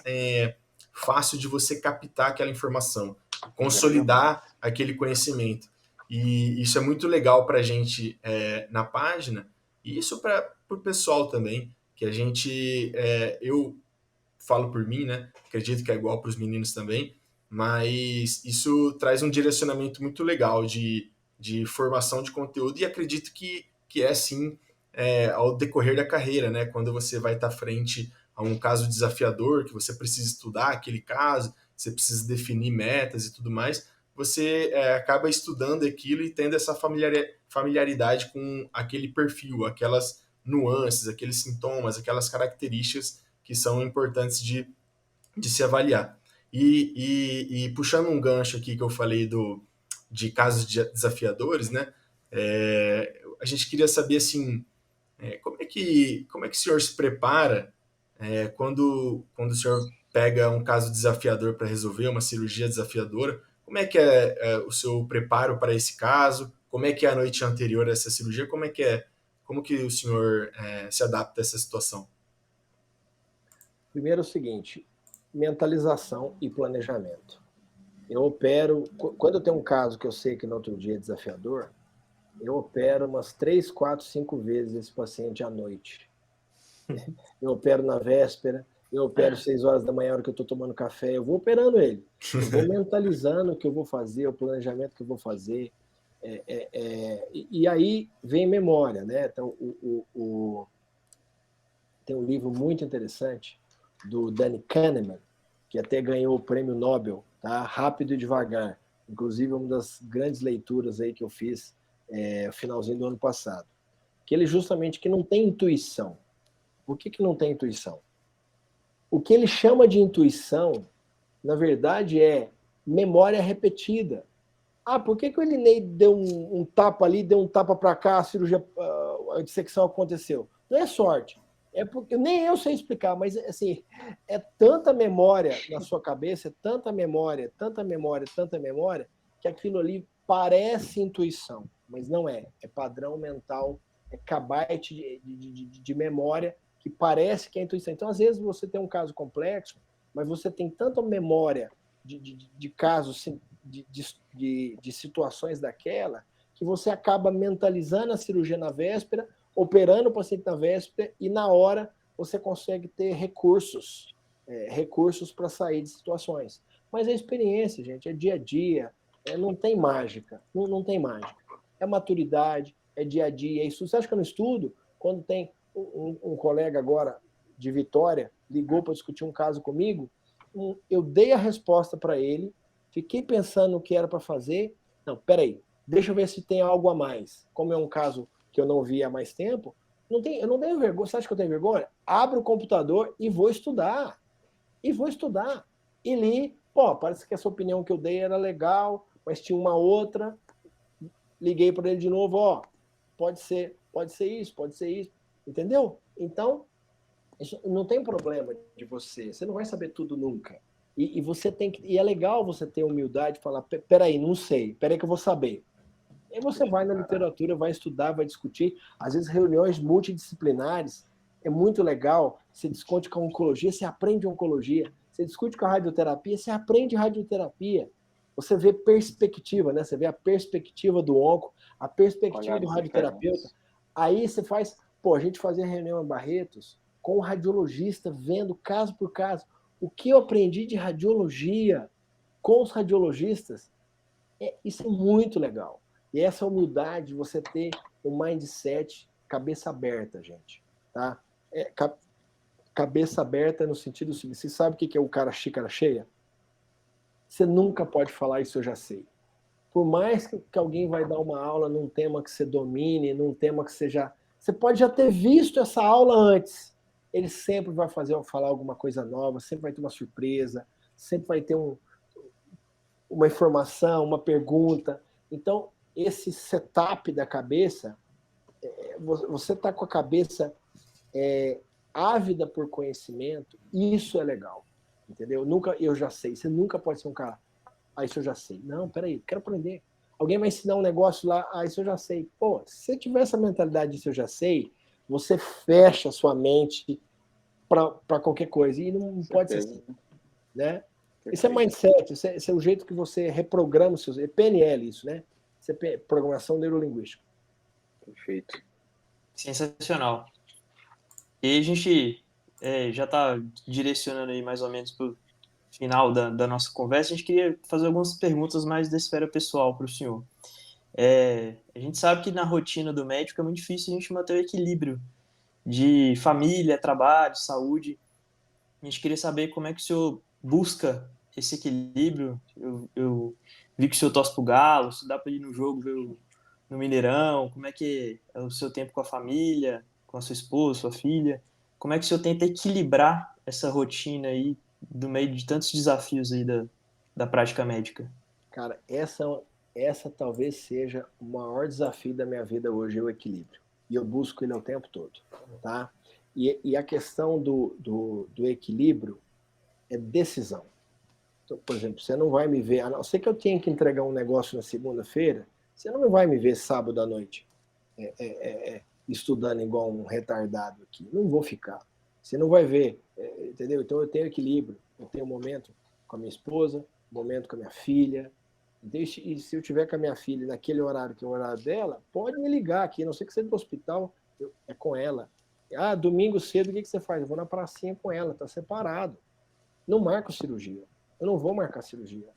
fácil de você captar aquela informação, consolidar aquele conhecimento. E isso é muito legal para a gente na página, e isso para o pessoal também, que a gente, eu falo por mim, né? Acredito que é igual para os meninos também, mas isso traz um direcionamento muito legal de formação de conteúdo, e acredito que é sim ao decorrer da carreira, né? Quando você vai estar frente a um caso desafiador, que você precisa estudar aquele caso, você precisa definir metas e tudo mais, você acaba estudando aquilo e tendo essa familiaridade com aquele perfil, aquelas nuances, aqueles sintomas, aquelas características que são importantes de se avaliar. E puxando um gancho aqui que eu falei de casos desafiadores, né? a gente queria saber assim, como é que o senhor se prepara quando o senhor pega um caso desafiador para resolver, uma cirurgia desafiadora? Como é que é o seu preparo para esse caso? Como é que é a noite anterior a essa cirurgia? Como que o senhor se adapta a essa situação? Primeiro é o seguinte, mentalização e planejamento. Eu opero, quando eu tenho um caso que eu sei que no outro dia é desafiador, eu opero umas 3, 4, 5 vezes esse paciente à noite. Eu opero na véspera, eu opero 6 horas da manhã, hora que eu estou tomando café, eu vou operando ele. Eu vou mentalizando o que eu vou fazer, o planejamento que eu vou fazer. E aí vem memória, né? Então, tem um livro muito interessante do Danny Kahneman, que até ganhou o prêmio Nobel, tá? Rápido e Devagar. Inclusive, uma das grandes leituras aí que eu fiz no finalzinho do ano passado. Que ele justamente que não tem intuição. Por que não tem intuição? O que ele chama de intuição, na verdade, é memória repetida. Por que o Elinei deu um tapa ali, deu um tapa para cá, a cirurgia, a dissecção aconteceu? Não é sorte. É porque nem eu sei explicar, mas assim, é tanta memória na sua cabeça, é tanta memória, que aquilo ali parece intuição, mas não é. É padrão mental, é kbyte de memória que parece que é intuição. Então, às vezes, você tem um caso complexo, mas você tem tanta memória de casos, de situações daquela, que você acaba mentalizando a cirurgia na véspera, operando o paciente na véspera, e na hora você consegue ter recursos para sair de situações. Mas é experiência, gente, é dia a dia, não tem mágica, não tem mágica. É maturidade, é dia a dia, é isso. Você acha que eu não estudo? Quando tem um colega agora de Vitória, ligou para discutir um caso comigo, eu dei a resposta para ele, fiquei pensando no que era para fazer. Não, peraí, deixa eu ver se tem algo a mais. Como é um caso que eu não vi há mais tempo, eu não tenho vergonha. Você acha que eu tenho vergonha? Abro o computador e vou estudar. E li, parece que essa opinião que eu dei era legal, mas tinha uma outra. Liguei para ele de novo, pode ser isso. Entendeu? Então, isso não tem problema de você não vai saber tudo nunca. E você tem que. E é legal você ter humildade e falar: peraí, não sei, peraí que eu vou saber. Aí você vai na literatura, vai estudar, vai discutir. Às vezes, reuniões multidisciplinares é muito legal. Você discute com a oncologia, você aprende oncologia. Você discute com a radioterapia, você aprende radioterapia. Você vê perspectiva, né? Você vê a perspectiva do onco, a perspectiva do radioterapeuta. Aí você faz. A gente fazia reunião em Barretos com o radiologista, vendo caso por caso. O que eu aprendi de radiologia com os radiologistas, isso é muito legal. E essa humildade de você ter um mindset cabeça aberta, gente. Tá? Cabeça aberta no sentido seguinte, você sabe o que é o cara xícara cheia? Você nunca pode falar isso eu já sei. Por mais que alguém vai dar uma aula num tema que você domine, num tema que você já... Você pode já ter visto essa aula antes. Ele sempre vai falar alguma coisa nova, sempre vai ter uma surpresa, sempre vai ter uma informação, uma pergunta. Então, esse setup da cabeça, você está com a cabeça ávida por conhecimento, isso é legal, entendeu? Eu já sei, você nunca pode ser um cara, isso eu já sei. Não, peraí, quero aprender. Alguém vai ensinar um negócio lá, isso eu já sei. Se você tiver essa mentalidade disso eu já sei, você fecha a sua mente para qualquer coisa, e não pode ser assim, né? Isso é mindset, isso é o jeito que você reprograma os seus... É PNL isso, né? Isso é programação neurolinguística. Perfeito. Sensacional. E a gente já está direcionando aí mais ou menos para o final da nossa conversa. A gente queria fazer algumas perguntas mais da esfera pessoal para o senhor. A gente sabe que na rotina do médico é muito difícil a gente manter o equilíbrio de família, trabalho, saúde. A gente queria saber como é que o senhor busca esse equilíbrio. Eu vi que o senhor torce pro Galo, se dá para ir no jogo, ver no Mineirão, como é que é o seu tempo com a família, com a sua esposa, sua filha, como é que o senhor tenta equilibrar essa rotina aí, do meio de tantos desafios aí da prática médica? Cara, essa essa talvez seja o maior desafio da minha vida hoje, é o equilíbrio. E eu busco ele o tempo todo, tá? E a questão do equilíbrio é decisão. Então, por exemplo, você não vai me ver, a não ser que eu tenha que entregar um negócio na segunda-feira, você não vai me ver sábado à noite estudando igual um retardado aqui. Não vou ficar. Você não vai ver, entendeu? Então eu tenho equilíbrio. Eu tenho um momento com a minha esposa, um momento com a minha filha. E se eu tiver com a minha filha naquele horário que é o horário dela, pode me ligar aqui. A não sei que você é do hospital, é com ela. Ah, domingo cedo, o que você faz? Eu vou na pracinha com ela, tá separado. Não marco cirurgia. Eu não vou marcar cirurgia.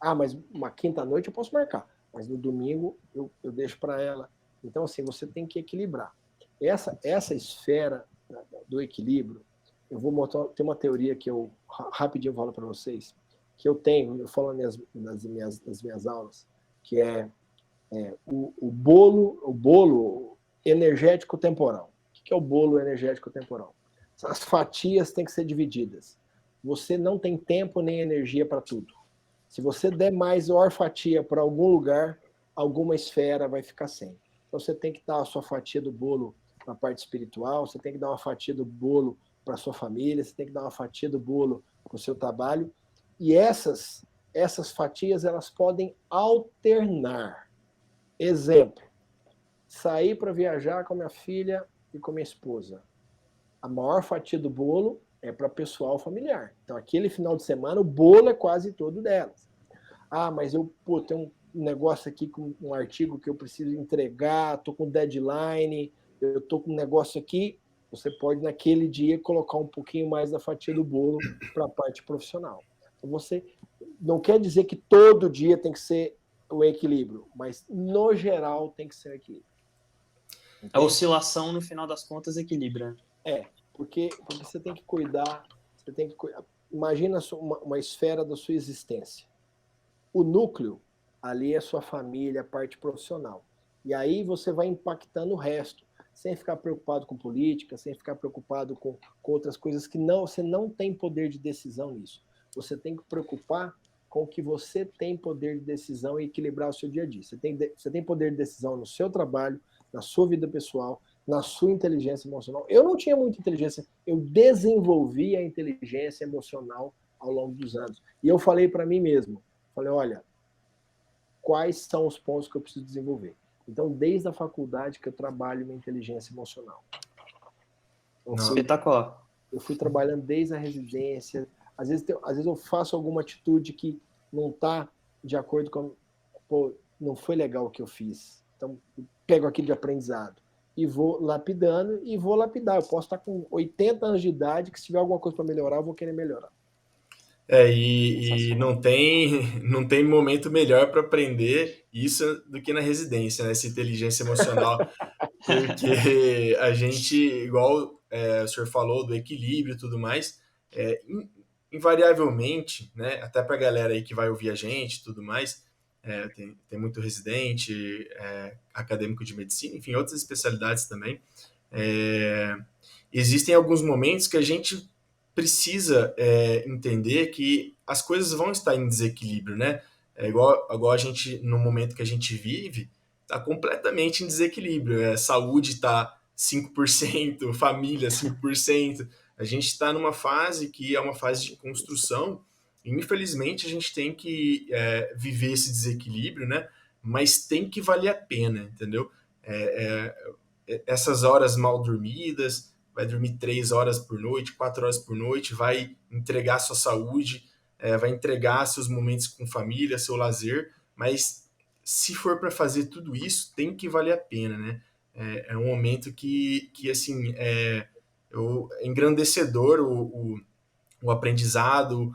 Ah, mas uma quinta-noite eu posso marcar. Mas no domingo eu deixo para ela. Então, assim, você tem que equilibrar. Essa esfera do equilíbrio, eu vou montar, tem uma teoria que eu rapidinho falo para vocês, que eu falo nas minhas aulas, que é o bolo energético temporal. O que é o bolo energético temporal? As fatias têm que ser divididas. Você não tem tempo nem energia para tudo. Se você der mais fatia para algum lugar, alguma esfera vai ficar sem. Então você tem que dar a sua fatia do bolo na parte espiritual, você tem que dar uma fatia do bolo para a sua família, você tem que dar uma fatia do bolo para o seu trabalho. E essas fatias, elas podem alternar. Exemplo, sair para viajar com a minha filha e com a minha esposa. A maior fatia do bolo é para pessoal familiar. Então, aquele final de semana, o bolo é quase todo delas. Ah, mas eu tenho um negócio aqui com um artigo que eu preciso entregar, estou com deadline, eu estou com um negócio aqui. Você pode, naquele dia, colocar um pouquinho mais da fatia do bolo para a parte profissional. Então, você não quer dizer que todo dia tem que ser o equilíbrio, mas, no geral, tem que ser o equilíbrio. Entende? A oscilação, no final das contas, equilibra. Porque você tem que cuidar, imagina uma esfera da sua existência. O núcleo, ali é a sua família, a parte profissional. E aí você vai impactando o resto, sem ficar preocupado com política, sem ficar preocupado com outras coisas que você não tem poder de decisão nisso. Você tem que preocupar com o que você tem poder de decisão e equilibrar o seu dia a dia. Você tem poder de decisão no seu trabalho, na sua vida pessoal, na sua inteligência emocional. Eu não tinha muita inteligência, eu desenvolvi a inteligência emocional ao longo dos anos. E eu falei para mim mesmo, olha, quais são os pontos que eu preciso desenvolver? Então, desde a faculdade que eu trabalho minha inteligência emocional. Espetacular. Eu fui trabalhando desde a residência. Às vezes eu faço alguma atitude que não está de acordo com... não foi legal o que eu fiz. Então, eu pego aquilo de aprendizado e vou lapidando e vou lapidar. Eu posso estar com 80 anos de idade, que se tiver alguma coisa para melhorar, eu vou querer melhorar. E não tem momento melhor para aprender isso do que na residência, né? Essa inteligência emocional. Porque a gente, igual o senhor falou, do equilíbrio e tudo mais, invariavelmente, né? Até para a galera aí que vai ouvir a gente e tudo mais, tem muito residente, acadêmico de medicina, enfim, outras especialidades também. Existem alguns momentos que a gente precisa entender que as coisas vão estar em desequilíbrio, né? Igual a gente, no momento que a gente vive, está completamente em desequilíbrio. Saúde está 5%, família 5%. A gente está numa fase que é uma fase de construção e, infelizmente, a gente tem que viver esse desequilíbrio, né? Mas tem que valer a pena, entendeu? Essas horas mal dormidas, vai dormir 3 horas por noite, 4 horas por noite, vai entregar sua saúde, vai entregar seus momentos com família, seu lazer, mas se for para fazer tudo isso, tem que valer a pena, né? É um momento que assim, é engrandecedor o aprendizado,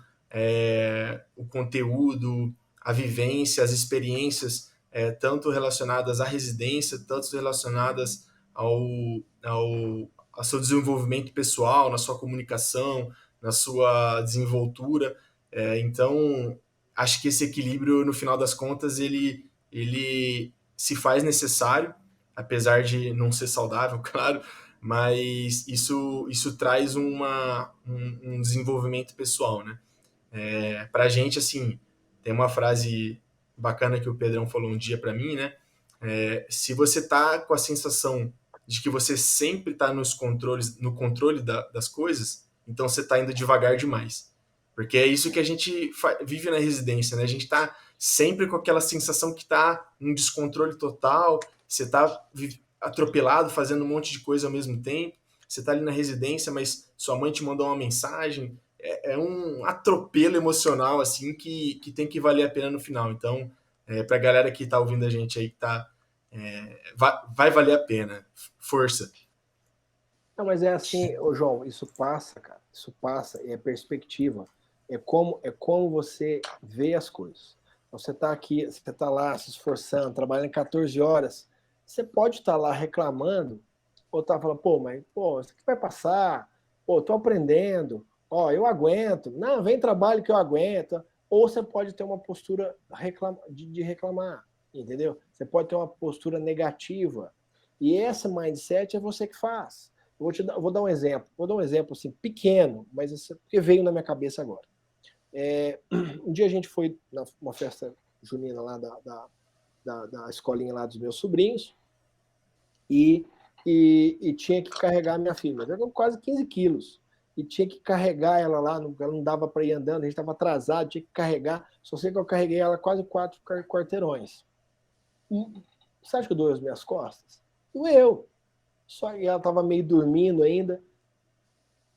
o conteúdo, a vivência, as experiências, tanto relacionadas à residência, tanto relacionadas ao seu desenvolvimento pessoal, na sua comunicação, na sua desenvoltura. Então, acho que esse equilíbrio, no final das contas, ele se faz necessário, apesar de não ser saudável, claro, mas isso traz um desenvolvimento pessoal, né? Pra gente, assim, tem uma frase bacana que o Pedrão falou um dia para mim, né? Se você está com a sensação de que você sempre está no controle das coisas, então você está indo devagar demais. Porque é isso que a gente vive na residência, né? A gente está sempre com aquela sensação que está um descontrole total, você está atropelado, fazendo um monte de coisa ao mesmo tempo, você está ali na residência, mas sua mãe te mandou uma mensagem, é um atropelo emocional, assim, que tem que valer a pena no final. Então, para a galera que está ouvindo a gente aí, que tá, vai valer a pena. Força. Não, mas é assim, ô João, isso passa, cara. Isso passa, é perspectiva. É como você vê as coisas. Você está aqui, você está lá se esforçando, trabalhando 14 horas. Você pode estar lá reclamando, ou estar falando, pô, isso aqui vai passar, pô, estou aprendendo, ó, eu aguento. Não, vem trabalho que eu aguento. Ou você pode ter uma postura de reclamar, entendeu? Você pode ter uma postura negativa. E esse mindset é você que faz. Vou dar um exemplo. Vou dar um exemplo assim, pequeno, mas porque veio na minha cabeça agora. Um dia a gente foi numa festa junina lá da escolinha lá dos meus sobrinhos e tinha que carregar a minha filha. Ela tinha quase 15 quilos. E tinha que carregar ela lá, ela não dava para ir andando, a gente estava atrasado, tinha que carregar. Só sei que eu carreguei ela quase 4 quarteirões. Você acha que doeu as minhas costas? Doeu. Só que ela estava meio dormindo ainda.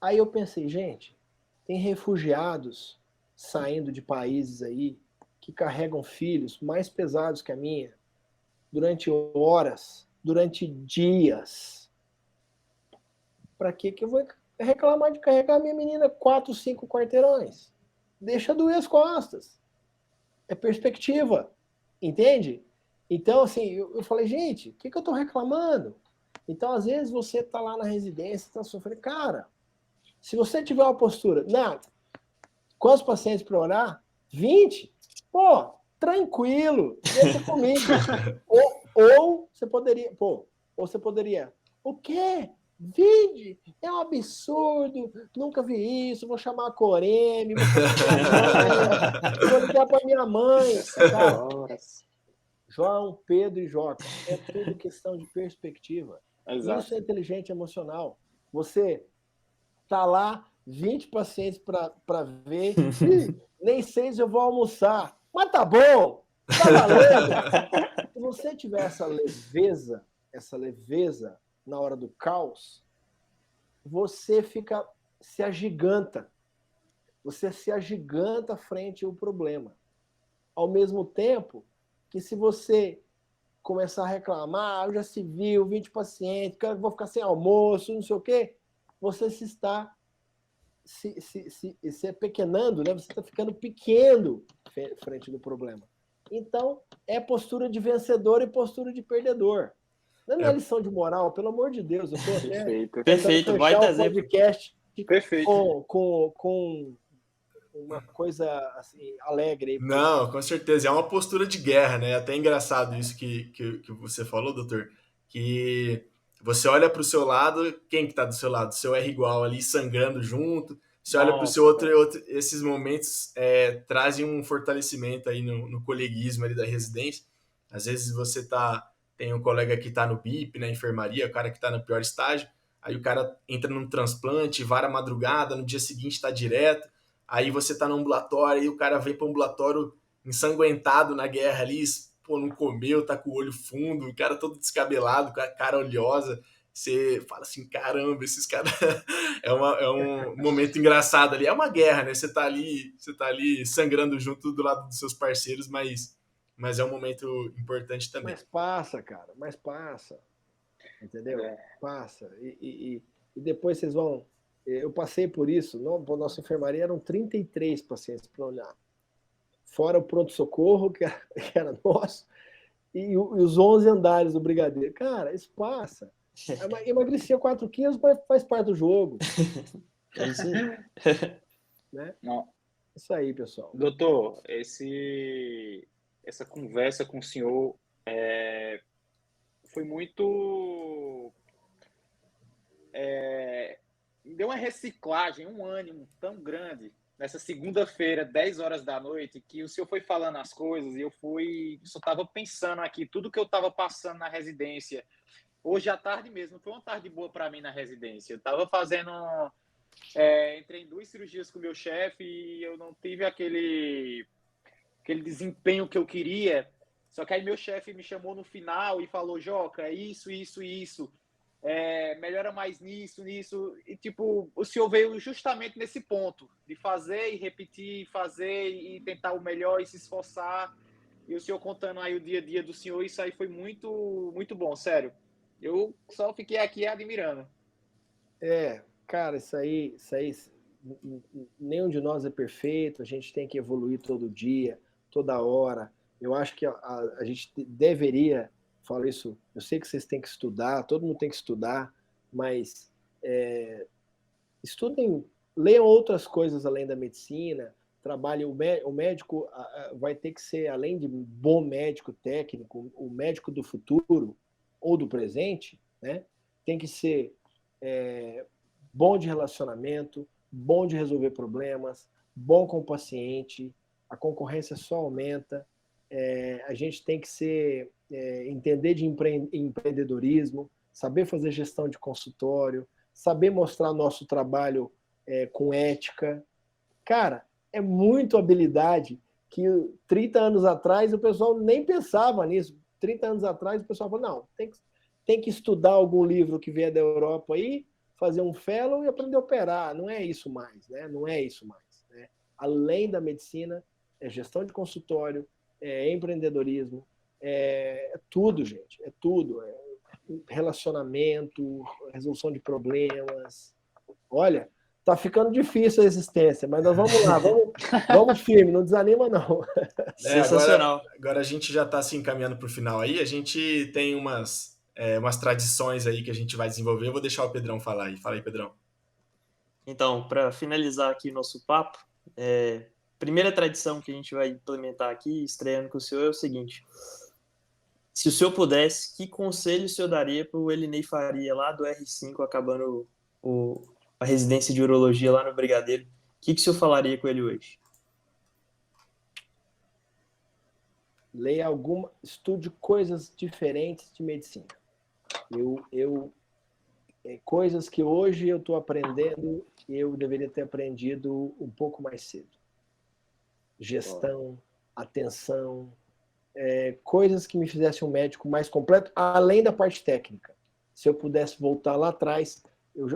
Aí eu pensei, gente, tem refugiados saindo de países aí que carregam filhos mais pesados que a minha durante horas, durante dias. Para que eu vou reclamar de carregar a minha menina 4, 5 quarteirões? Deixa doer as costas. É perspectiva. Entende? Então, assim, eu falei, gente, o que eu estou reclamando? Então, às vezes, você está lá na residência, está sofrendo. Cara, se você tiver uma postura, não, quantos pacientes para orar? 20? Pô, tranquilo, deixa comigo. ou você poderia, o quê? 20? É um absurdo, nunca vi isso, vou chamar a Coreme, vou ligar para minha mãe. Cara, João, Pedro e Joca, é tudo questão de perspectiva. Exato. Isso é inteligente emocional. Você tá lá, 20 pacientes para ver, nem 6 eu vou almoçar. Mas tá bom, tá valendo. Se você tiver essa leveza na hora do caos, você se agiganta. Você se agiganta frente ao problema. Ao mesmo tempo que se você começar a reclamar, eu já se viu, 20 pacientes, vou ficar sem almoço, não sei o quê, você se está se apequenando, né? Você está ficando pequeno frente do problema. Então, é postura de vencedor e postura de perdedor. Não é lição de moral, pelo amor de Deus. Eu estou até Perfeito, vai fechar o exemplo. podcast Perfeito. com uma coisa assim, alegre. Aí, Não, com certeza. É uma postura de guerra, né? É até engraçado isso que você falou, doutor, que você olha para o seu lado, quem que tá do seu lado? O seu R igual ali sangrando junto. Você olha para o seu outro, esses momentos trazem um fortalecimento aí no coleguismo ali da residência. Às vezes você tem um colega que está no BIP, na enfermaria, o cara que está no pior estágio, aí o cara entra num transplante, vara a madrugada, no dia seguinte está direto. Aí você tá no ambulatório e o cara vem para o ambulatório ensanguentado na guerra ali, pô, não comeu, tá com o olho fundo, o cara todo descabelado, com a cara oleosa. Você fala assim, caramba, esses caras. é um momento engraçado ali. É uma guerra, né? Você tá ali sangrando junto do lado dos seus parceiros, mas é um momento importante também. Mas passa, cara, mas passa. Entendeu? Passa. E depois vocês vão. Eu passei por isso. Nossa enfermaria eram 33 pacientes para olhar. Fora o pronto-socorro, que era nosso, e os 11 andares do brigadeiro. Cara, isso passa. Emagrecia 4 quilos, mas faz parte do jogo. É isso aí. Né? Não. Isso aí, pessoal. Doutor, essa conversa com o senhor foi muito... deu uma reciclagem, um ânimo tão grande nessa segunda-feira, 10 horas da noite, que o senhor foi falando as coisas e só estava pensando aqui, tudo que eu estava passando na residência. Hoje à tarde mesmo, foi uma tarde boa para mim na residência. Eu estava fazendo, entrei em 2 cirurgias com o meu chefe e eu não tive aquele desempenho que eu queria. Só que aí meu chefe me chamou no final e falou, Joca, isso. Melhora mais nisso. E, tipo, o senhor veio justamente nesse ponto, de fazer e repetir, fazer e tentar o melhor e se esforçar. E o senhor contando aí o dia a dia do senhor, isso aí foi muito, muito bom, sério. Eu só fiquei aqui admirando. Cara, isso aí, nenhum de nós é perfeito, a gente tem que evoluir todo dia, toda hora. Eu acho que a gente deveria, falo isso, eu sei que vocês têm que estudar, todo mundo tem que estudar, mas estudem, leiam outras coisas além da medicina, trabalhem, o médico vai ter que ser, além de bom médico técnico, o médico do futuro ou do presente, né? Tem que ser bom de relacionamento, bom de resolver problemas, bom com o paciente, a concorrência só aumenta, a gente tem que entender de empreendedorismo, saber fazer gestão de consultório, saber mostrar nosso trabalho com ética. Cara, é muito habilidade que 30 anos atrás o pessoal nem pensava nisso. 30 anos atrás o pessoal falou, não, tem que estudar algum livro que vier da Europa aí, fazer um fellow e aprender a operar. Não é isso mais, né? Não é isso mais. Né? Além da medicina, é gestão de consultório, é empreendedorismo, é tudo, gente. É tudo. É relacionamento, resolução de problemas. Olha, tá ficando difícil a existência, mas nós vamos lá, vamos firme, não desanima não. Sensacional. Agora a gente já está se encaminhando para o final aí, a gente tem umas tradições aí que a gente vai desenvolver. Eu vou deixar o Pedrão falar aí. Fala aí, Pedrão. Então, para finalizar aqui o nosso papo, primeira tradição que a gente vai implementar aqui, estreando com o senhor, é o seguinte. Se o senhor pudesse, que conselho o senhor daria para o Elinei Faria, lá do R5, acabando a residência de urologia lá no Brigadeiro? O que o senhor falaria com ele hoje? Leia estude coisas diferentes de medicina. Coisas que hoje eu estou aprendendo, eu deveria ter aprendido um pouco mais cedo. Gestão, atenção, coisas que me fizessem um médico mais completo, além da parte técnica. Se eu pudesse voltar lá atrás,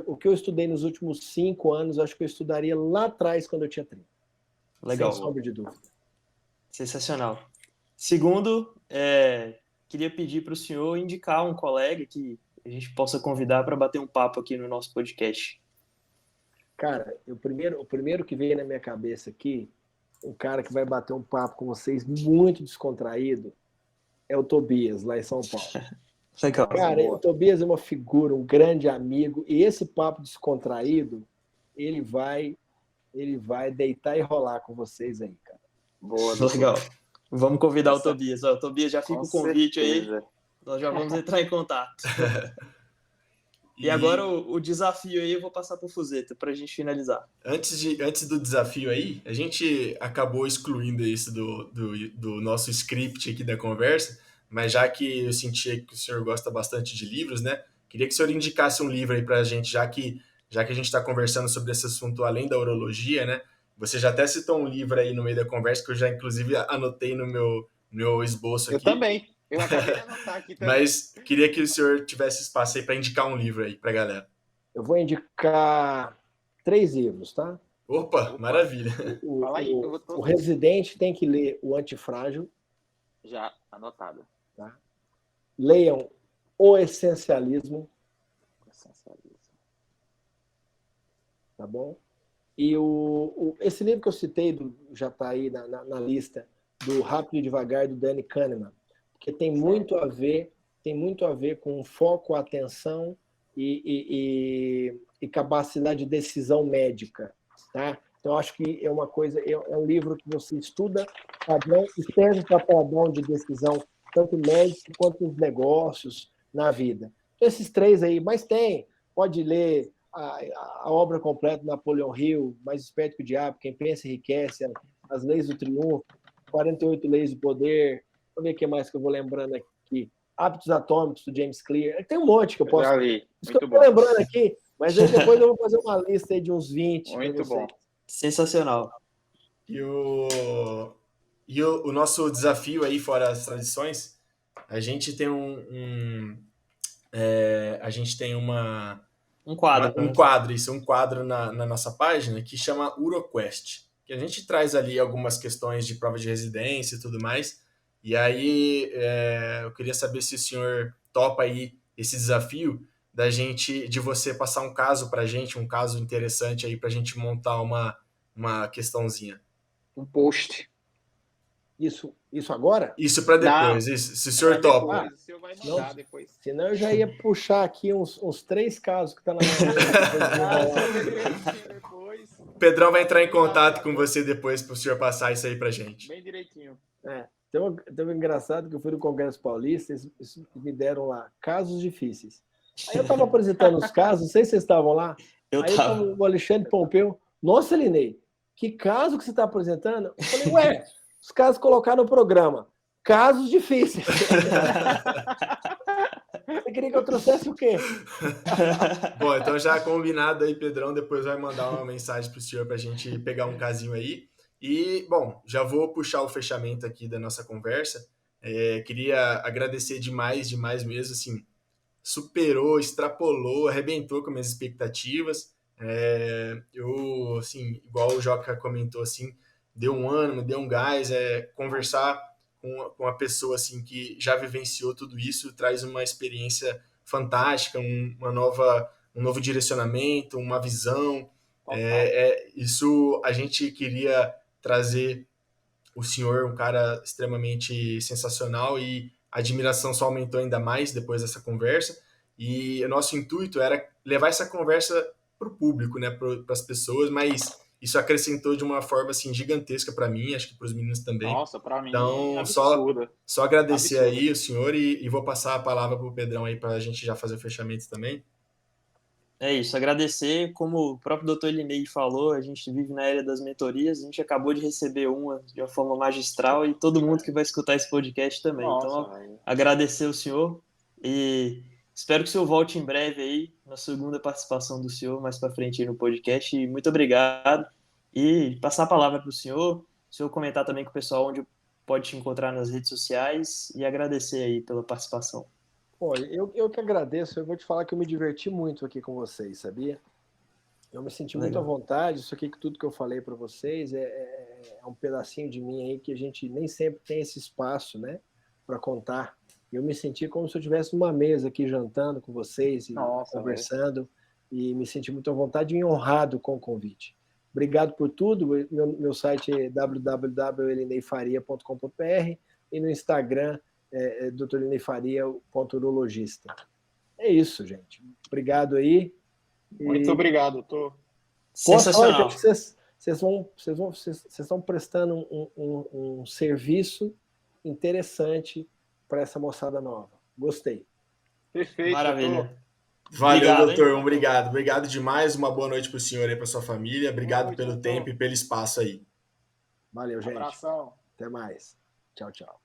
o que eu estudei nos últimos 5 anos, acho que eu estudaria lá atrás, quando eu tinha 30. Legal. Sem sombra de dúvida. Sensacional. Segundo, queria pedir para o senhor indicar um colega que a gente possa convidar para bater um papo aqui no nosso podcast. Cara, o primeiro que veio na minha cabeça aqui, um cara que vai bater um papo com vocês muito descontraído, é o Tobias, lá em São Paulo. Legal. Cara, o Tobias é uma figura, um grande amigo, e esse papo descontraído, ele vai deitar e rolar com vocês aí, cara. Boa, legal. Vamos convidar o Tobias. O Tobias, já fica o convite certeza. Aí. Nós já vamos entrar em contato. E agora o desafio aí eu vou passar para o Fuzeta para a gente finalizar. Antes do desafio aí, a gente acabou excluindo isso do nosso script aqui da conversa, mas já que eu senti que o senhor gosta bastante de livros, né? Queria que o senhor indicasse um livro aí para a gente, já que a gente está conversando sobre esse assunto além da urologia, né? Você já até citou um livro aí no meio da conversa que eu já, inclusive, anotei no meu esboço aqui. Eu também. Eu acabei de anotar aqui também. Mas queria que o senhor tivesse espaço aí para indicar um livro aí para a galera. Eu vou indicar 3 livros, tá? Opa, maravilha. O residente tem que ler O Antifrágil. Já anotado. Tá? Leiam O Essencialismo. Tá bom? E esse livro que eu citei, já está aí na lista, do Rápido e Devagar, do Danny Kahneman, porque tem muito a ver com foco, atenção e capacidade de decisão médica. Tá? Então, acho que é uma coisa, é um livro que você estuda padrão e serve para padrão de decisão, tanto médico quanto nos negócios, na vida. Então, esses 3 aí, mas pode ler a obra completa, Napoleão Hill, Mais Esperto que o Diabo, Quem Pensa Enriquece, As Leis do Triunfo, 48 Leis do Poder, vamos ver o que mais que eu vou lembrando aqui, Hábitos Atômicos, do James Clear, tem um monte que eu posso... Isso que eu estou lembrando aqui, mas aí depois eu vou fazer uma lista aí de uns 20. Muito bom. Sensacional. E o nosso desafio aí, fora as tradições, a gente tem a gente tem um quadro um quadro na nossa página que chama UroQuest, que a gente traz ali algumas questões de prova de residência e tudo mais. E aí eu queria saber se o senhor topa aí esse desafio de você passar um caso pra gente, um caso interessante aí pra gente montar uma questãozinha. Um post. Isso agora? Isso para depois, isso, se o senhor topa. O senhor vai mandar depois. Senão eu já ia puxar aqui uns 3 casos que estão na minha mente. Pedrão vai entrar em contato com você depois para o senhor passar isso aí para gente. Bem direitinho. Então, engraçado que eu fui no Congresso Paulista, eles me deram lá casos difíceis. Aí eu estava apresentando os casos, não sei se vocês estavam lá. Aí o Alexandre Pompeu, nossa, Linei, que caso que você está apresentando? Eu falei, ué, os casos colocaram no programa. Casos difíceis. Você queria que eu trouxesse o quê? Bom, então já combinado aí, Pedrão, depois vai mandar uma mensagem para o senhor para a gente pegar um casinho aí. E, bom, já vou puxar o fechamento aqui da nossa conversa. Queria agradecer demais mesmo, assim, superou, extrapolou, arrebentou com minhas expectativas. Eu, assim, igual o Joca comentou, assim, deu um ânimo, deu um gás, conversar com a pessoa, assim, que já vivenciou tudo isso, traz uma experiência fantástica, um novo direcionamento, uma visão. Isso a gente queria trazer o senhor, um cara extremamente sensacional, e a admiração só aumentou ainda mais depois dessa conversa. E o nosso intuito era levar essa conversa para o público, né, para as pessoas, mas isso acrescentou de uma forma assim gigantesca para mim, acho que para os meninos também. Nossa, para mim. Então, só agradecer aí o senhor e vou passar a palavra para o Pedrão aí para a gente já fazer o fechamento também. É isso, agradecer, como o próprio doutor Linei falou, a gente vive na era das mentorias, a gente acabou de receber uma de uma forma magistral e todo mundo que vai escutar esse podcast também. Então, agradecer o senhor e espero que o senhor volte em breve aí, na segunda participação do senhor, mais para frente aí no podcast. E muito obrigado. E passar a palavra para o senhor comentar também com o pessoal onde pode te encontrar nas redes sociais e agradecer aí pela participação. Olha, eu que agradeço, eu vou te falar que eu me diverti muito aqui com vocês, sabia? Eu me senti muito à vontade, isso aqui, tudo que eu falei para vocês é um pedacinho de mim aí que a gente nem sempre tem esse espaço, né, para contar. Eu me senti como se eu estivesse numa mesa aqui jantando com vocês e conversando, e me senti muito à vontade e honrado com o convite. Obrigado por tudo, meu site é www.elineifaria.com.br e no Instagram drlineifaria.urologista. É isso, gente. Obrigado aí. Muito obrigado, doutor. Sensacional. Vocês estão prestando um serviço interessante para essa moçada nova. Gostei. Perfeito. Maravilha. Doutor. Valeu, obrigado, doutor. Obrigado. Obrigado demais. Uma boa noite para o senhor e para sua família. Obrigado pelo tempo e pelo espaço aí. Valeu, gente. Abração. Até mais. Tchau, tchau.